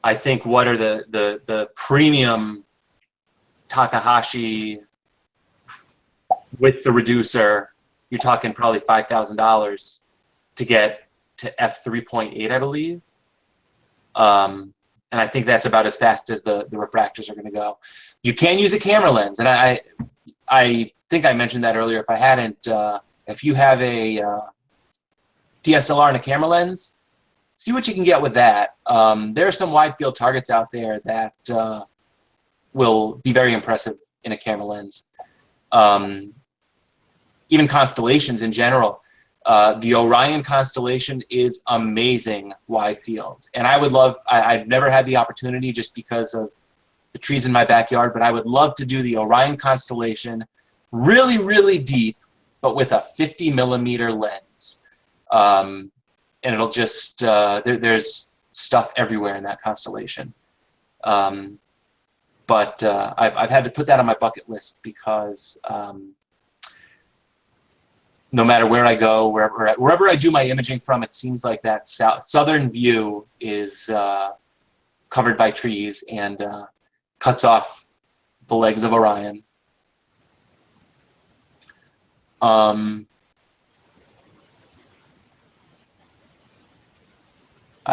I think what are the premium Takahashi with the reducer, you're talking probably $5,000 to get to f3.8, I believe. And I think that's about as fast as the refractors are going to go. You can use a camera lens, and I think I mentioned that earlier. If I hadn't, if you have a DSLR and a camera lens, see what you can get with that. There are some wide field targets out there that will be very impressive in a camera lens. Even constellations in general. The Orion constellation is amazing wide field. And I would love, I've never had the opportunity just because of the trees in my backyard, but I would love to do the Orion constellation really, really deep, but with a 50 millimeter lens. And it'll just, there's stuff everywhere in that constellation. But I've had to put that on my bucket list because no matter where I go, wherever I do my imaging from, it seems like that southern view is covered by trees and cuts off the legs of Orion. I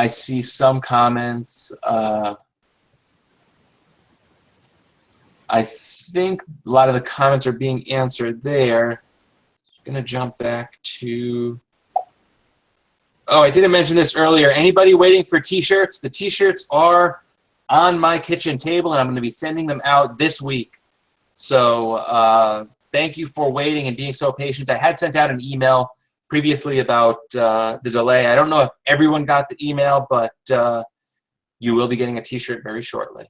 see some comments. I think a lot of the comments are being answered there. Gonna jump back to, oh, I didn't mention this earlier. Anybody waiting for t-shirts? The t-shirts are on my kitchen table and I'm gonna be sending them out this week. So thank you for waiting and being so patient. I had sent out an email previously about the delay. I don't know if everyone got the email, but you will be getting a t-shirt very shortly.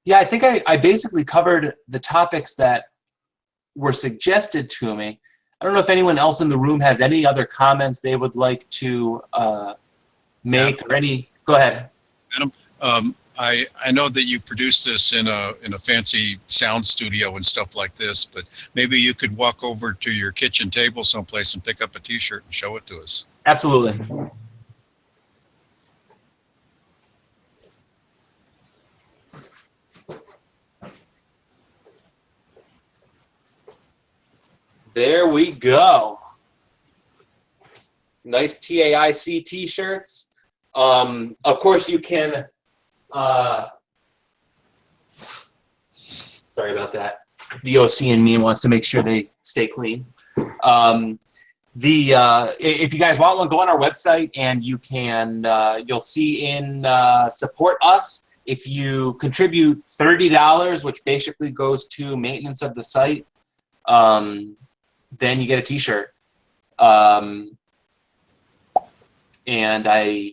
Yeah, I think I basically covered the topics that were suggested to me. I don't know if anyone else in the room has any other comments they would like to make, or any. Go ahead. Adam, I know that you produce this in a fancy sound studio and stuff like this, but maybe you could walk over to your kitchen table someplace and pick up a t-shirt and show it to us. Absolutely. There we go. Nice TAIC t-shirts. Of course, you can. Sorry about that. The OC in me wants to make sure they stay clean. If you guys want one, go on our website and you can. You'll see in support us. if you contribute $30, which basically goes to maintenance of the site, then you get a t-shirt. And I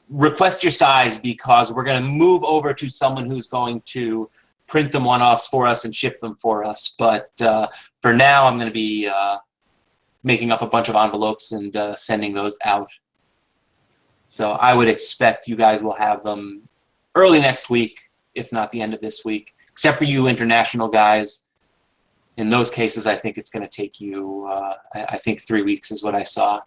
request your size because we're going to move over to someone who's going to print them one-offs for us and ship them for us. But for now, I'm going to be making up a bunch of envelopes and sending those out. So I would expect you guys will have them early next week, if not the end of this week, except for you international guys. In those cases, I think it's going to take you, I think 3 weeks is what I saw.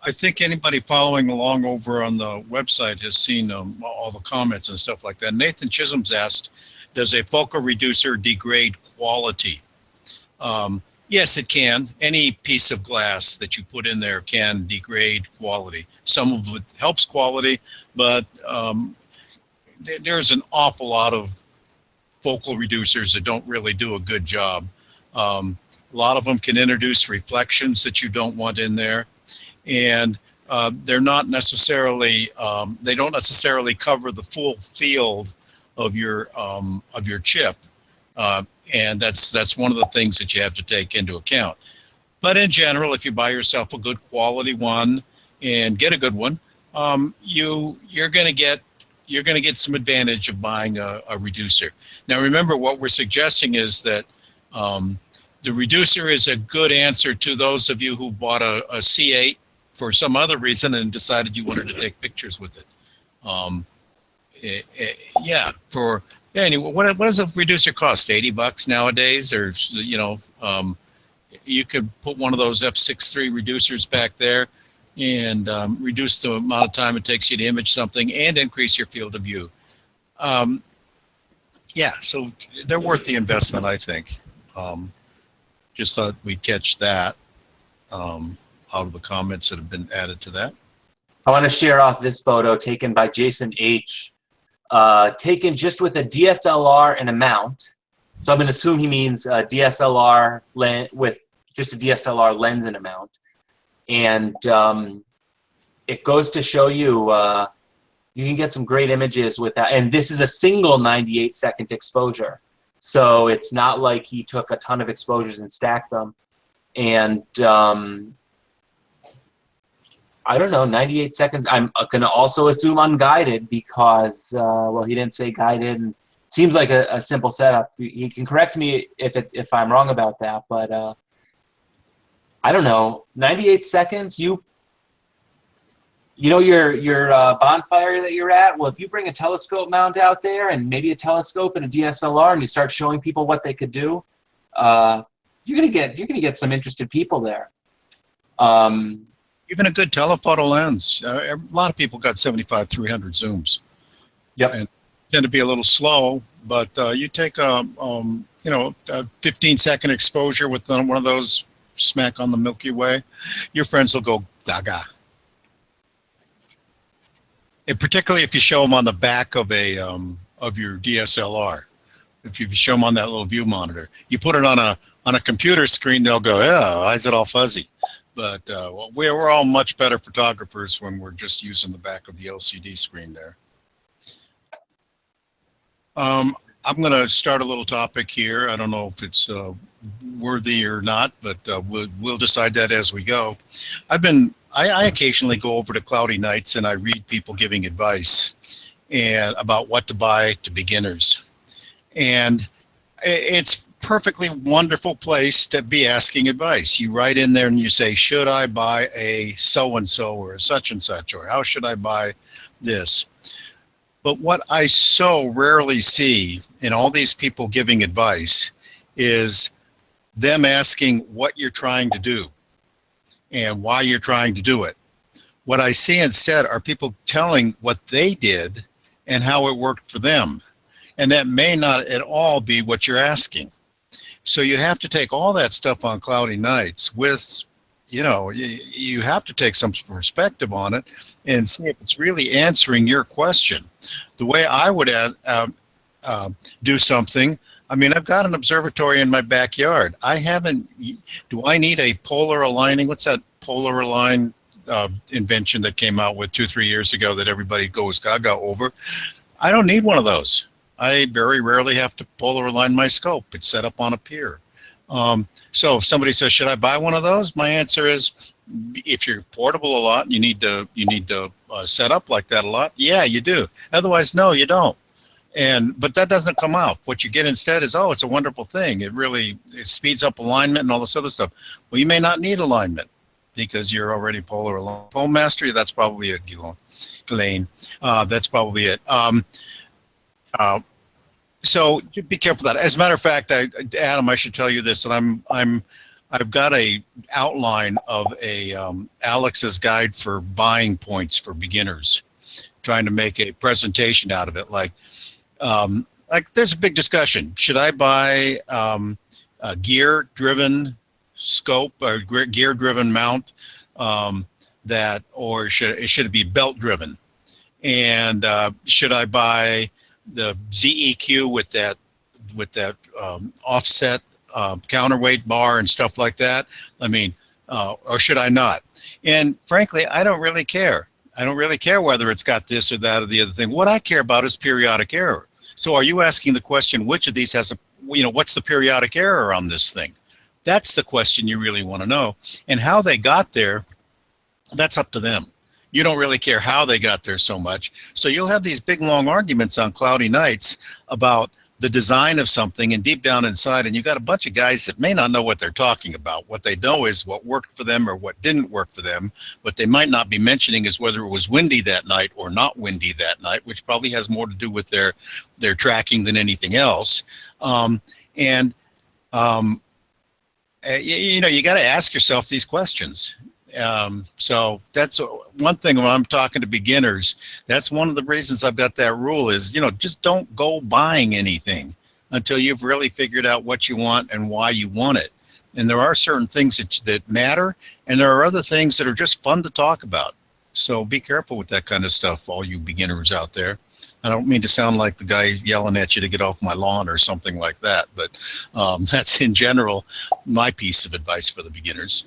I think anybody following along over on the website has seen all the comments and stuff like that. Nathan Chisholm's asked, does a focal reducer degrade quality? Yes, it can. Any piece of glass that you put in there can degrade quality. Some of it helps quality, but there's an awful lot of focal reducers that don't really do a good job. A lot of them can introduce reflections that you don't want in there, and they're not necessarily they don't necessarily cover the full field of your chip, and that's one of the things that you have to take into account. But in general, if you buy yourself a good quality one and get a good one, you're going to get some advantage of buying a reducer. Now, remember, what we're suggesting is that the reducer is a good answer to those of you who bought a C8 for some other reason and decided you wanted to take pictures with it. Anyway, what does a reducer cost? $80 nowadays, or you could put one of those f6.3 reducers back there and reduce the amount of time it takes you to image something and increase your field of view. So they're worth the investment, I think. Just thought we'd catch that out of the comments that have been added to that. I want to share off this photo taken by Jason H. Taken just with a DSLR and a mount. So I'm going to assume he means a DSLR with just a DSLR lens and a mount. And it goes to show you you can get some great images with that. And this is a single 98-second exposure. So it's not like he took a ton of exposures and stacked them. And I don't know, 98 seconds. I'm going to also assume unguided because, well, he didn't say guided. And it seems like a simple setup. He can correct me if I'm wrong about that, but I don't know. 98 seconds. You know your bonfire that you're at. Well, if you bring a telescope mount out there and maybe a telescope and a DSLR, and you start showing people what they could do, you're gonna get some interested people there. Even a good telephoto lens. A lot of people got 75-300 zooms. Yep. And tend to be a little slow, but you take a 15-second exposure with one of those smack on the Milky Way, your friends will go gaga. And particularly if you show them on the back of of your DSLR, if you show them on that little view monitor, you put it on a computer screen, they'll go, "Oh, why is it all fuzzy?" But we're all much better photographers when we're just using the back of the LCD screen there. I'm going to start a little topic here. I don't know if it's worthy or not, but we'll decide that as we go. I occasionally go over to cloudy nights and I read people giving advice and about what to buy to beginners. And it's perfectly wonderful place to be asking advice. You write in there and you say, should I buy a so-and-so or a such and such, or how should I buy this? But what I so rarely see in all these people giving advice is them asking what you're trying to do and why you're trying to do it. What I see instead are people telling what they did and how it worked for them. And that may not at all be what you're asking. So you have to take all that stuff on cloudy nights with, you have to take some perspective on it and see if it's really answering your question. The way I would do something, I've got an observatory in my backyard. Do I need a polar aligning? What's that polar align invention that came out with 2-3 years ago that everybody goes gaga over? I don't need one of those. I very rarely have to polar align my scope. It's set up on a pier. So if somebody says, should I buy one of those? My answer is, if you're portable a lot and you need to set up like that a lot, yeah, you do. Otherwise, no, you don't. But that doesn't come out. What you get instead is, oh, it's a wonderful thing. It speeds up alignment and all this other stuff. Well, you may not need alignment because you're already polar aligned. Pole mastery, that's probably it, Ghislaine. That's probably it. So be careful of that. As a matter of fact, Adam, I should tell you this, and I've got a outline of a Alex's guide for buying points for beginners, trying to make a presentation out of it. Like there's a big discussion. Should I buy a gear-driven scope or gear-driven mount or should it be belt-driven? And should I buy the ZEQ with that offset counterweight bar and stuff like that? I mean, or should I not? And frankly, I don't really care. I don't really care whether it's got this or that or the other thing. What I care about is periodic error. So are you asking the question, which of these has what's the periodic error on this thing? That's the question you really want to know. And how they got there, that's up to them. You don't really care how they got there so much. So you'll have these big, long arguments on cloudy nights about the design of something, and deep down inside, and you've got a bunch of guys that may not know what they're talking about. What they know is what worked for them or what didn't work for them. What they might not be mentioning is whether it was windy that night or not windy that night, which probably has more to do with their tracking than anything else. You got to ask yourself these questions. So that's one thing when I'm talking to beginners. That's one of the reasons I've got that rule is, just don't go buying anything until you've really figured out what you want and why you want it. And there are certain things that matter, and there are other things that are just fun to talk about. So be careful with that kind of stuff, all you beginners out there. I don't mean to sound like the guy yelling at you to get off my lawn or something like that, but that's in general my piece of advice for the beginners.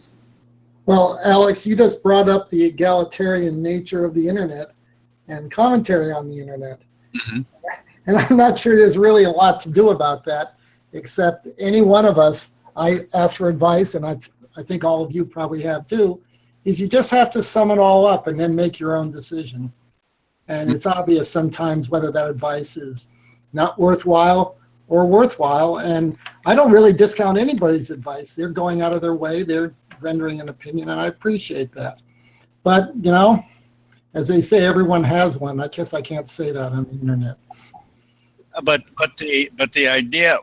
Well, Alex, you just brought up the egalitarian nature of the internet and commentary on the internet. Mm-hmm. And I'm not sure there's really a lot to do about that, except any one of us, I ask for advice, and I think all of you probably have too, is you just have to sum it all up and then make your own decision. And it's obvious sometimes whether that advice is not worthwhile or worthwhile. And I don't really discount anybody's advice. They're going out of their way. They're rendering an opinion, and I appreciate that. But, as they say, everyone has one. I guess I can't say that on the internet. But the idea,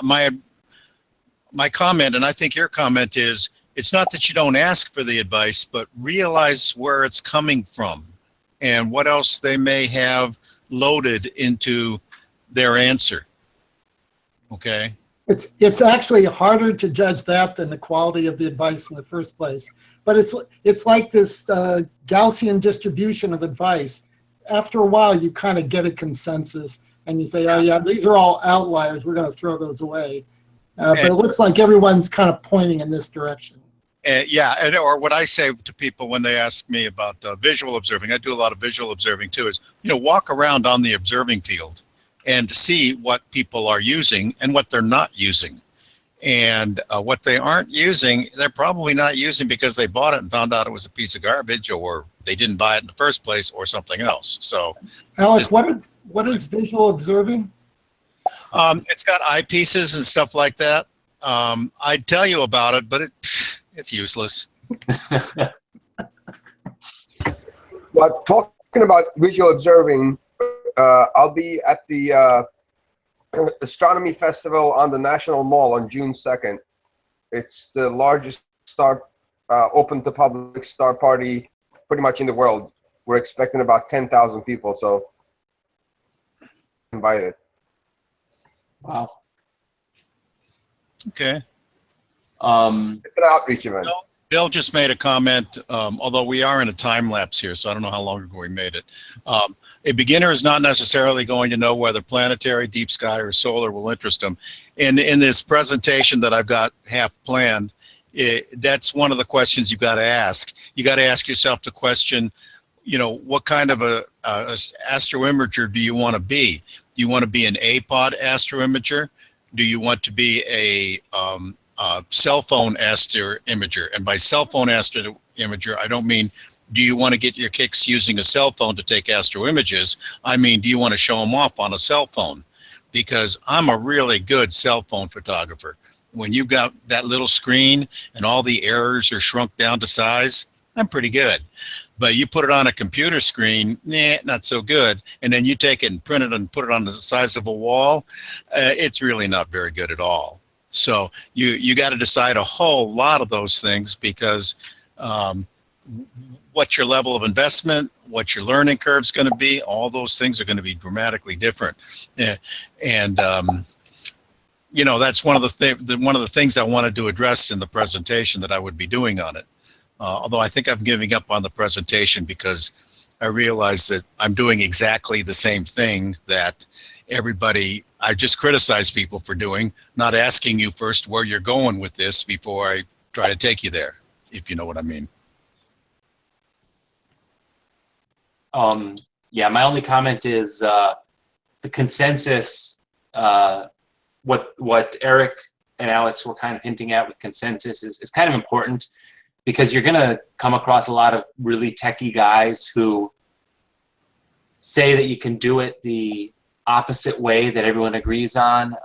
my comment, and I think your comment is, it's not that you don't ask for the advice, but realize where it's coming from and what else they may have loaded into their answer. Okay? It's actually harder to judge that than the quality of the advice in the first place. But it's like this Gaussian distribution of advice. After a while, you kind of get a consensus, and you say, oh, yeah, these are all outliers. We're going to throw those away. But it looks like everyone's kind of pointing in this direction. Or what I say to people when they ask me about visual observing, I do a lot of visual observing too, is, walk around on the observing field and see what people are using and what they're not using. And what they aren't using, they're probably not using because they bought it and found out it was a piece of garbage, or they didn't buy it in the first place, or something else. So, Alex, what is visual observing? It's got eyepieces and stuff like that. I'd tell you about it, but it's useless. Well, talking about visual observing, I'll be at the Astronomy Festival on the National Mall on June 2nd. It's the largest open to public star party pretty much in the world. We're expecting about 10,000 people, so invited. Wow. Okay. It's an outreach event. Bill just made a comment, although we are in a time lapse here, so I don't know how long ago we made it. A beginner is not necessarily going to know whether planetary, deep sky, or solar will interest them. In this presentation that I've got half planned, that's one of the questions you've got to ask. You got to ask yourself the question, you know, what kind of a astroimager do you want to be? Do you want to be an APOD astroimager? Do you want to be a cell phone astroimager? And by cell phone astroimager, I don't mean do you want to get your kicks using a cell phone to take astro images? I mean, do you want to show them off on a cell phone? Because I'm a really good cell phone photographer. When you've got that little screen and all the errors are shrunk down to size, I'm pretty good. But you put it on a computer screen, nah, not so good. And then you take it and print it and put it on the size of a wall, it's really not very good at all. So you got to decide a whole lot of those things, because what your level of investment, what your learning curve is going to be, all those things are going to be dramatically different. And you know, that's one of the things I wanted to address in the presentation that I would be doing on it. Although I think I'm giving up on the presentation because I realize that I'm doing exactly the same thing that I just criticize people for doing, not asking you first where you're going with this before I try to take you there, if you know what I mean. Yeah, my only comment is the consensus, what Eric and Alex were kind of hinting at with consensus is kind of important, because you're going to come across a lot of really techie guys who say that you can do it the opposite way that everyone agrees on.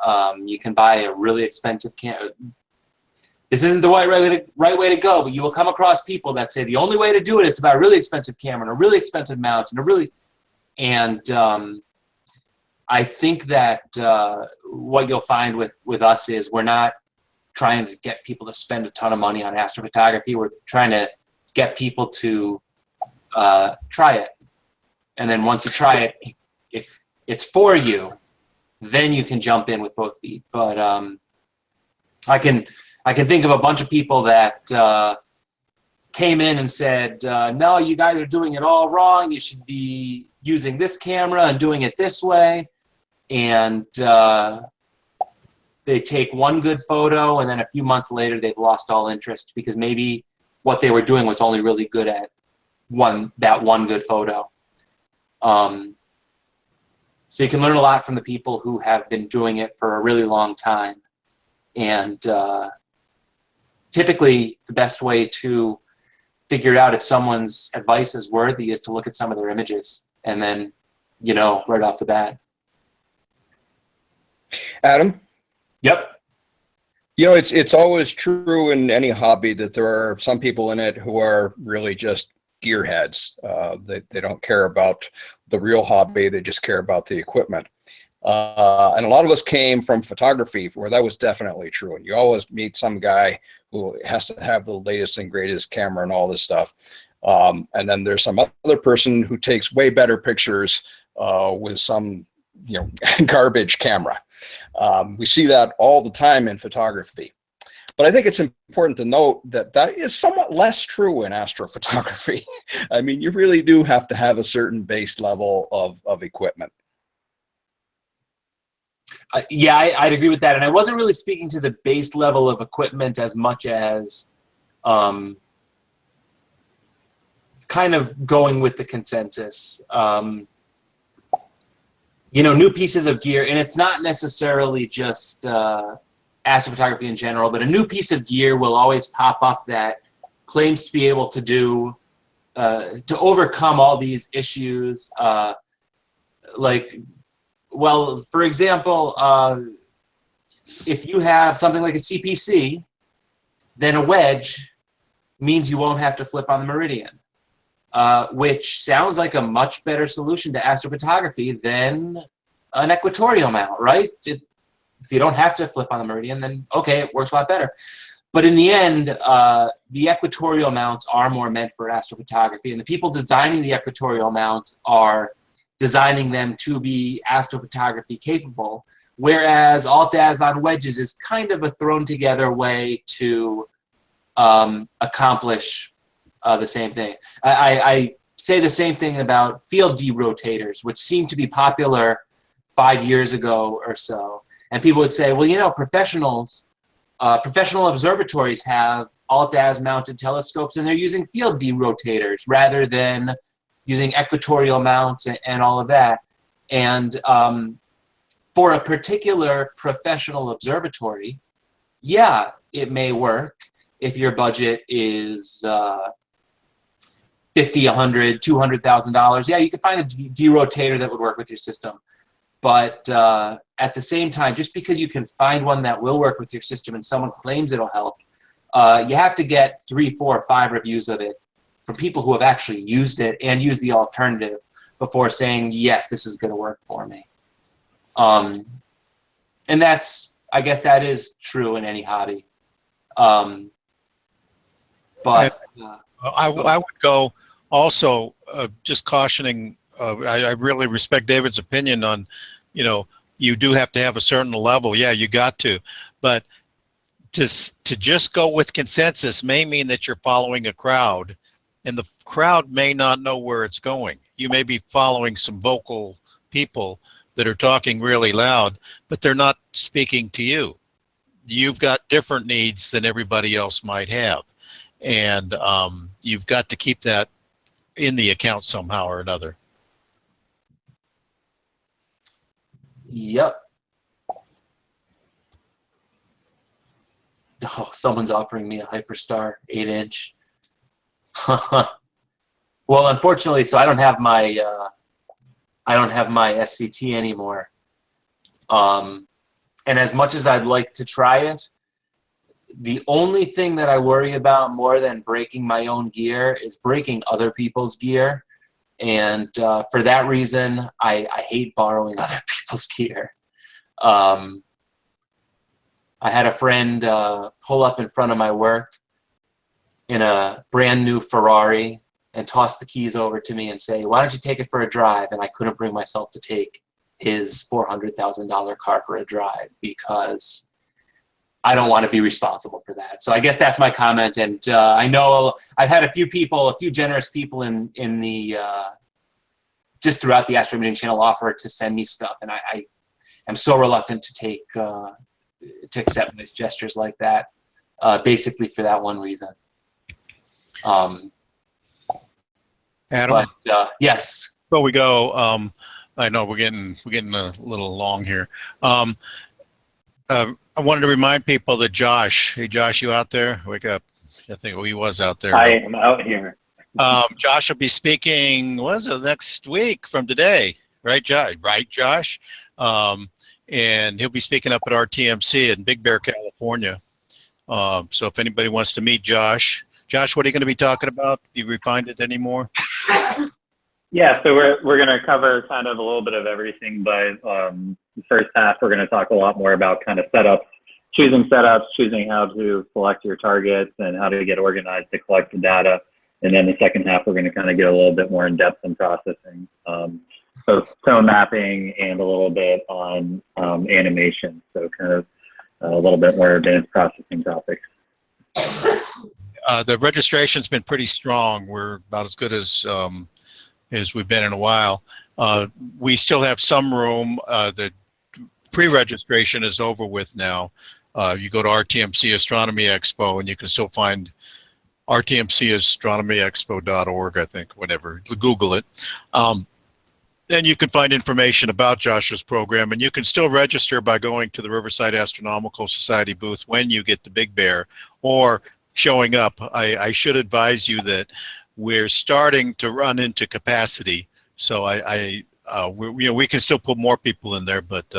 You can buy a really expensive camera. This isn't the right way to go, but you will come across people that say the only way to do it is to buy a really expensive camera and a really expensive mount and I think that what you'll find with us is we're not trying to get people to spend a ton of money on astrophotography. We're trying to get people to try it. And then once you try it, if it's for you, then you can jump in with both feet. But I can think of a bunch of people that came in and said, no, you guys are doing it all wrong. You should be using this camera and doing it this way. And they take one good photo, and then a few months later they've lost all interest because maybe what they were doing was only really good at that one good photo. So you can learn a lot from the people who have been doing it for a really long time. And typically the best way to figure out if someone's advice is worthy is to look at some of their images, and then, you know, right off the bat. Adam? Yep. You know, it's always true in any hobby that there are some people in it who are really just gearheads. They don't care about the real hobby, they just care about the equipment. And a lot of us came from photography where that was definitely true. And you always meet some guy who has to have the latest and greatest camera and all this stuff. And then there's some other person who takes way better pictures with some, you know, garbage camera. We see that all the time in photography. But I think it's important to note that that is somewhat less true in astrophotography. I mean, you really do have to have a certain base level of equipment. Yeah, I'd agree with that. And I wasn't really speaking to the base level of equipment as much as kind of going with the consensus. You know, new pieces of gear, and it's not necessarily just astrophotography in general, but a new piece of gear will always pop up that claims to be able to do, to overcome all these issues. Like, well, for example, if you have something like a CPC, then a wedge means you won't have to flip on the meridian. Which sounds like a much better solution to astrophotography than an equatorial mount, right? If you don't have to flip on the meridian, then okay, it works a lot better. But in the end, the equatorial mounts are more meant for astrophotography, and the people designing the equatorial mounts are designing them to be astrophotography capable, whereas alt-az on wedges is kind of a thrown together way to accomplish the same thing. I say the same thing about field derotators, which seemed to be popular 5 years ago or so. And people would say, well, you know, professional observatories have alt-az mounted telescopes, and they're using field derotators rather than using equatorial mounts and all of that. And for a particular professional observatory, yeah, it may work if your budget is $50, $100, $200,000. Yeah, you can find a derotator that would work with your system. But at the same time, just because you can find one that will work with your system and someone claims it'll help, you have to get 3, 4, 5 reviews of it from people who have actually used it and used the alternative before saying, yes, this is going to work for me. And that's, I guess that is true in any hobby. But I would go also just cautioning. I really respect David's opinion on, you do have to have a certain level. Yeah, you got to, but to just go with consensus may mean that you're following a crowd, and the crowd may not know where it's going. You may be following some vocal people that are talking really loud, but they're not speaking to you. You've got different needs than everybody else might have, and you've got to keep that in the account somehow or another. Yep. Oh, someone's offering me a Hyperstar 8-inch. Well, unfortunately, so I don't have my SCT anymore. And as much as I'd like to try it, the only thing that I worry about more than breaking my own gear is breaking other people's gear. And for that reason, I hate borrowing other people's gear. I had a friend pull up in front of my work in a brand new Ferrari and toss the keys over to me and say, why don't you take it for a drive? And I couldn't bring myself to take his $400,000 car for a drive because I don't want to be responsible for that. So I guess that's my comment. And I know I've had a few generous people in the, just throughout the Astro Imaging channel offer to send me stuff. And I am so reluctant to take, to accept nice gestures like that, basically for that one reason. Adam, but yes. before we go, I know we're getting a little long here. I wanted to remind people that Josh, hey Josh, you out there? Wake up! I think he was out there. I am out here. Josh will be speaking. Was it next week from today? Right, Josh? Right, Josh? And he'll be speaking up at RTMC in Big Bear, California. So if anybody wants to meet Josh, what are you going to be talking about? Have you refined it anymore? Yeah, so we're going to cover kind of a little bit of everything, but the first half we're going to talk a lot more about kind of setups, choosing how to select your targets and how to get organized to collect the data. And then the second half we're going to kind of get a little bit more in depth in processing. So tone mapping and a little bit on animation. So kind of a little bit more advanced processing topics. The registration's been pretty strong. We're about as good as we've been in a while. We still have some room. The pre-registration is over with now. You go to RTMC Astronomy Expo and you can still find rtmcastronomyexpo.org, I think, whatever. Google it. Then you can find information about Josh's program, and you can still register by going to the Riverside Astronomical Society booth when you get to Big Bear or showing up. I should advise you that we're starting to run into capacity, so we can still put more people in there, but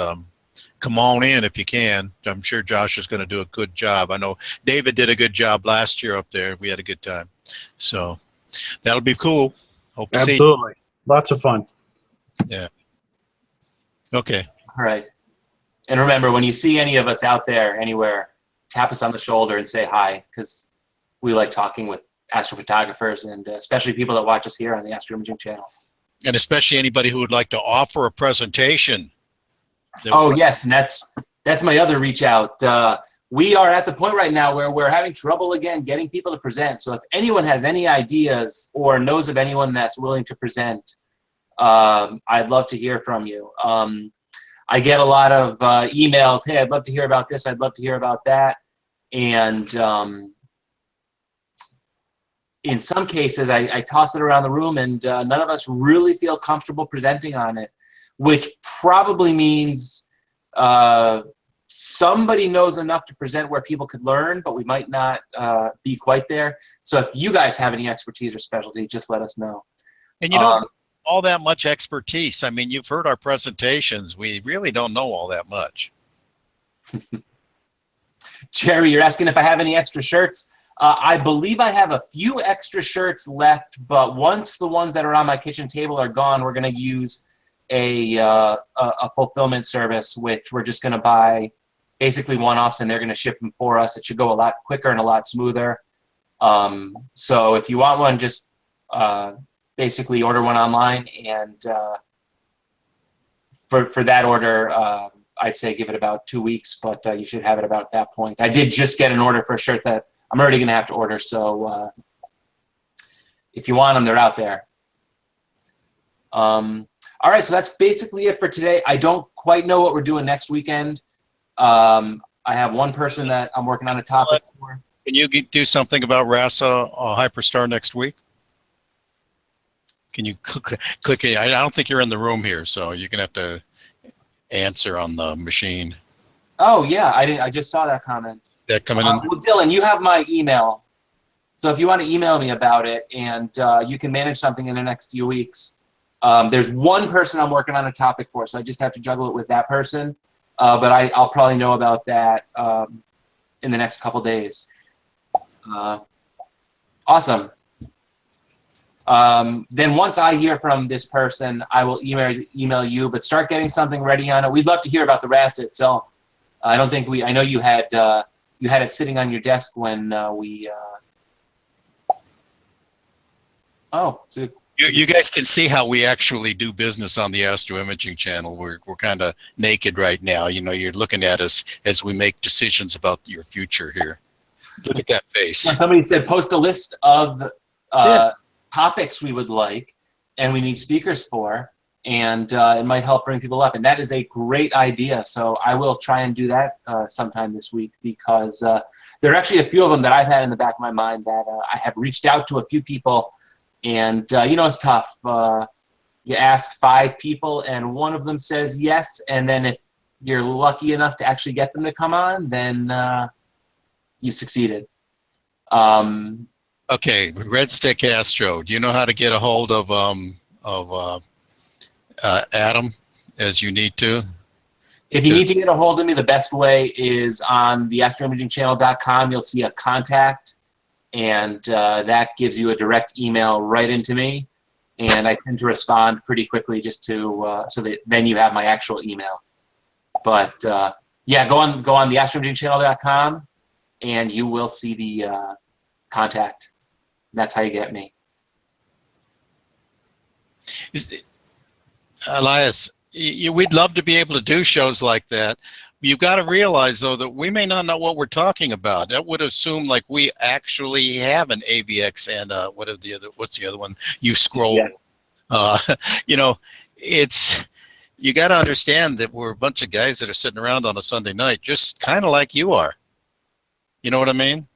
come on in if you can. I'm sure Josh is going to do a good job. I know David did a good job last year up there. We had a good time, so that'll be cool. Hope to see you. Absolutely, lots of fun. Yeah. Okay. All right. And remember, when you see any of us out there anywhere, tap us on the shoulder and say hi, because we like talking with astrophotographers and especially people that watch us here on the Astro Imaging channel. And especially anybody who would like to offer a presentation. Oh, yes, and that's my other reach out. We are at the point right now where we're having trouble again getting people to present. So if anyone has any ideas or knows of anyone that's willing to present, I'd love to hear from you. I get a lot of emails, hey, I'd love to hear about this, I'd love to hear about that. And in some cases, I toss it around the room, and none of us really feel comfortable presenting on it, which probably means somebody knows enough to present where people could learn, but we might not be quite there. So if you guys have any expertise or specialty, just let us know. And you don't all that much expertise. I mean, you've heard our presentations. We really don't know all that much. Jerry, you're asking if I have any extra shirts. I believe I have a few extra shirts left, but once the ones that are on my kitchen table are gone, we're going to use a fulfillment service, which we're just going to buy basically one-offs, and they're going to ship them for us. It should go a lot quicker and a lot smoother. So if you want one, just basically order one online, and for that order, I'd say give it about 2 weeks, but you should have it about that point. I did just get an order for a shirt that I'm already going to have to order, so if you want them, they're out there. All right, so that's basically it for today. I don't quite know what we're doing next weekend. I have one person that I'm working on a topic for. Can you do something about RASA Hyperstar next week? Can you click it? I don't think you're in the room here, so you're going to have to answer on the machine. Oh, yeah, I just saw that comment. That coming in? Well, Dylan, you have my email. So if you want to email me about it, and you can manage something in the next few weeks. There's one person I'm working on a topic for, so I just have to juggle it with that person. But I'll probably know about that in the next couple days. Awesome. Then once I hear from this person, I will email you, but start getting something ready on it. We'd love to hear about the RASA itself. I don't think I know you had it sitting on your desk when oh, so you guys can see how we actually do business on the Astro Imaging channel. We're kind of naked right now. You know, you're looking at us as we make decisions about your future here. Look at that face. Somebody said post a list of topics we would like and we need speakers for, and it might help bring people up. And that is a great idea. So I will try and do that sometime this week, because there are actually a few of them that I've had in the back of my mind that I have reached out to a few people. And, you know, it's tough. You ask 5 people and one of them says yes. And then if you're lucky enough to actually get them to come on, then you succeeded. Okay, Red Stick Astro. Do you know how to get a hold of Adam as you need to? If you need to get a hold of me, the best way is on the astroimagingchannel.com. You'll see a contact. And that gives you a direct email right into me, and I tend to respond pretty quickly just to so that then you have my actual email. But yeah, go on the astroimagingchannel.com, and you will see the contact. That's how you get me. Elias, we'd love to be able to do shows like that. You've got to realize, though, that we may not know what we're talking about. That would assume like we actually have an AVX and what's the other one? You scroll. Yeah. You know, you got to understand that we're a bunch of guys that are sitting around on a Sunday night, just kind of like you are. You know what I mean?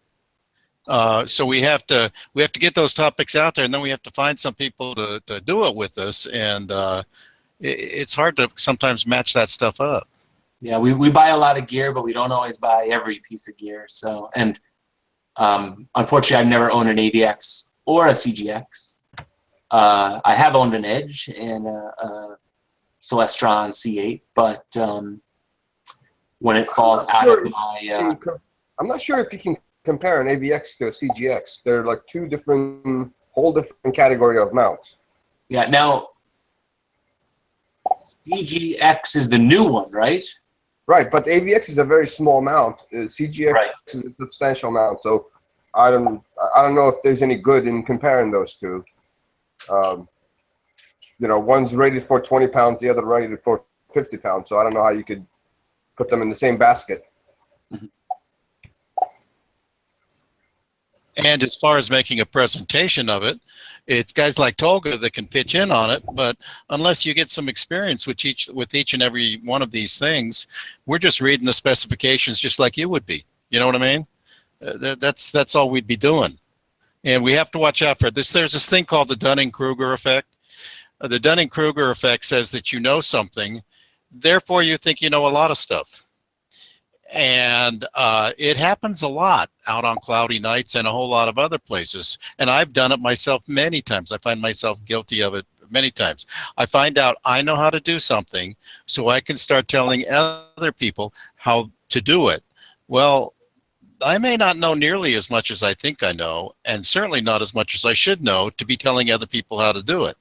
So we have to get those topics out there, and then we have to find some people to do it with us, and it's hard to sometimes match that stuff up. Yeah, we buy a lot of gear, but we don't always buy every piece of gear. So, and unfortunately, I've never owned an AVX or a CGX. I have owned an Edge and a Celestron C8, but when it falls out of my... I'm not sure if you can compare an AVX to a CGX. They're like whole different category of mounts. Yeah, now, CGX is the new one, right? Right, but the AVX is a very small mount. CGX is a substantial mount, so I don't know if there's any good in comparing those two. You know, one's rated for 20 pounds, the other rated for 50 pounds, so I don't know how you could put them in the same basket. Mm-hmm. And as far as making a presentation of it, it's guys like Tolga that can pitch in on it, but unless you get some experience with each and every one of these things, we're just reading the specifications just like you would be. You know what I mean? That's all we'd be doing. And we have to watch out for this. There's this thing called the Dunning-Kruger effect. The Dunning-Kruger effect says that you know something, therefore you think you know a lot of stuff. And it happens a lot out on cloudy nights and a whole lot of other places. And I've done it myself many times. I find myself guilty of it many times. I find out I know how to do something, so I can start telling other people how to do it. Well, I may not know nearly as much as I think I know, and certainly not as much as I should know to be telling other people how to do it.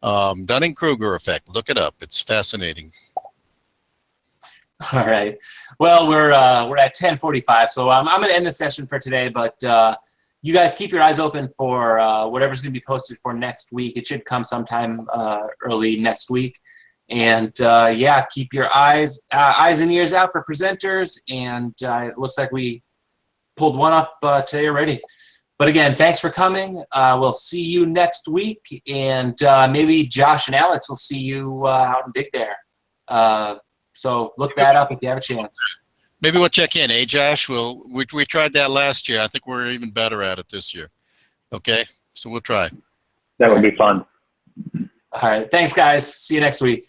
Dunning-Kruger effect. Look it up. It's fascinating. All right. Well, we're at 10:45, so I'm going to end the session for today. But you guys keep your eyes open for whatever's going to be posted for next week. It should come sometime early next week. And yeah, keep your eyes and ears out for presenters. And it looks like we pulled one up today already. But again, thanks for coming. We'll see you next week, and maybe Josh and Alex will see you out in Big Bear. So look that up if you have a chance. Maybe we'll check in, Josh? We tried that last year. I think we're even better at it this year. Okay, so we'll try. That would be fun. All right, thanks, guys. See you next week.